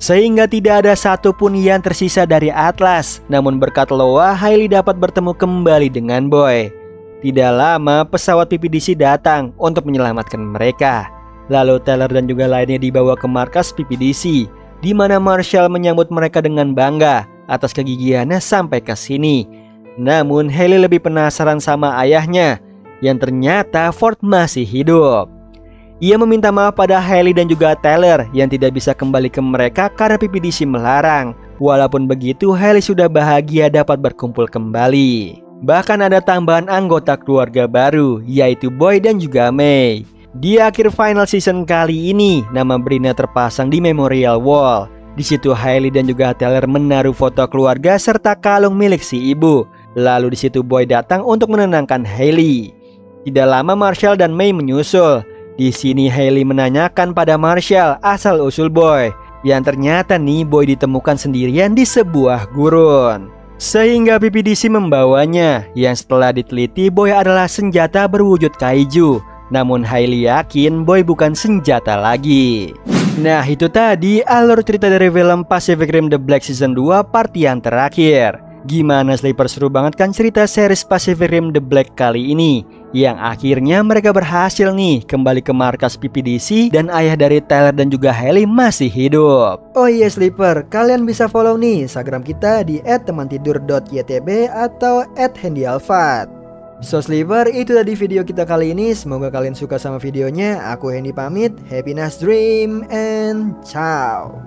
Sehingga tidak ada satupun yang tersisa dari Atlas. Namun berkat Loa, Hailey dapat bertemu kembali dengan Boy. Tidak lama pesawat PPDC datang untuk menyelamatkan mereka. Lalu Tyler dan juga lainnya dibawa ke markas PPDC, di mana Marshall menyambut mereka dengan bangga atas kegigihannya sampai ke sini. Namun Hailey lebih penasaran sama ayahnya, yang ternyata Ford masih hidup. Ia meminta maaf pada Hailey dan juga Tyler yang tidak bisa kembali ke mereka karena PPDC melarang. Walaupun begitu, Hailey sudah bahagia dapat berkumpul kembali. Bahkan ada tambahan anggota keluarga baru, yaitu Boy dan juga May. Di akhir final season kali ini, nama Bryna terpasang di Memorial Wall. Di situ Hailey dan juga Tyler menaruh foto keluarga serta kalung milik si ibu. Lalu di situ Boy datang untuk menenangkan Hailey. Tidak lama Marshall dan May menyusul. Di sini Hailey menanyakan pada Marshall asal-usul Boy, yang ternyata nih Boy ditemukan sendirian di sebuah gurun. Sehingga PPDC membawanya, yang setelah diteliti Boy adalah senjata berwujud kaiju. Namun Hailey yakin Boy bukan senjata lagi. Nah, itu tadi alur cerita dari film Pacific Rim The Black Season 2 part yang terakhir. Gimana Sleeper, seru banget kan cerita series Pacific Rim The Black kali ini, yang akhirnya mereka berhasil nih kembali ke markas PPDC dan ayah dari Tyler dan juga Hailey masih hidup. Oh iya Sleeper, kalian bisa follow nih Instagram kita di @temantidur.ytb atau @handyalfat. So Sleeper, itu tadi video kita kali ini. Semoga kalian suka sama videonya. Aku Hendy pamit. Happy nice dream and ciao.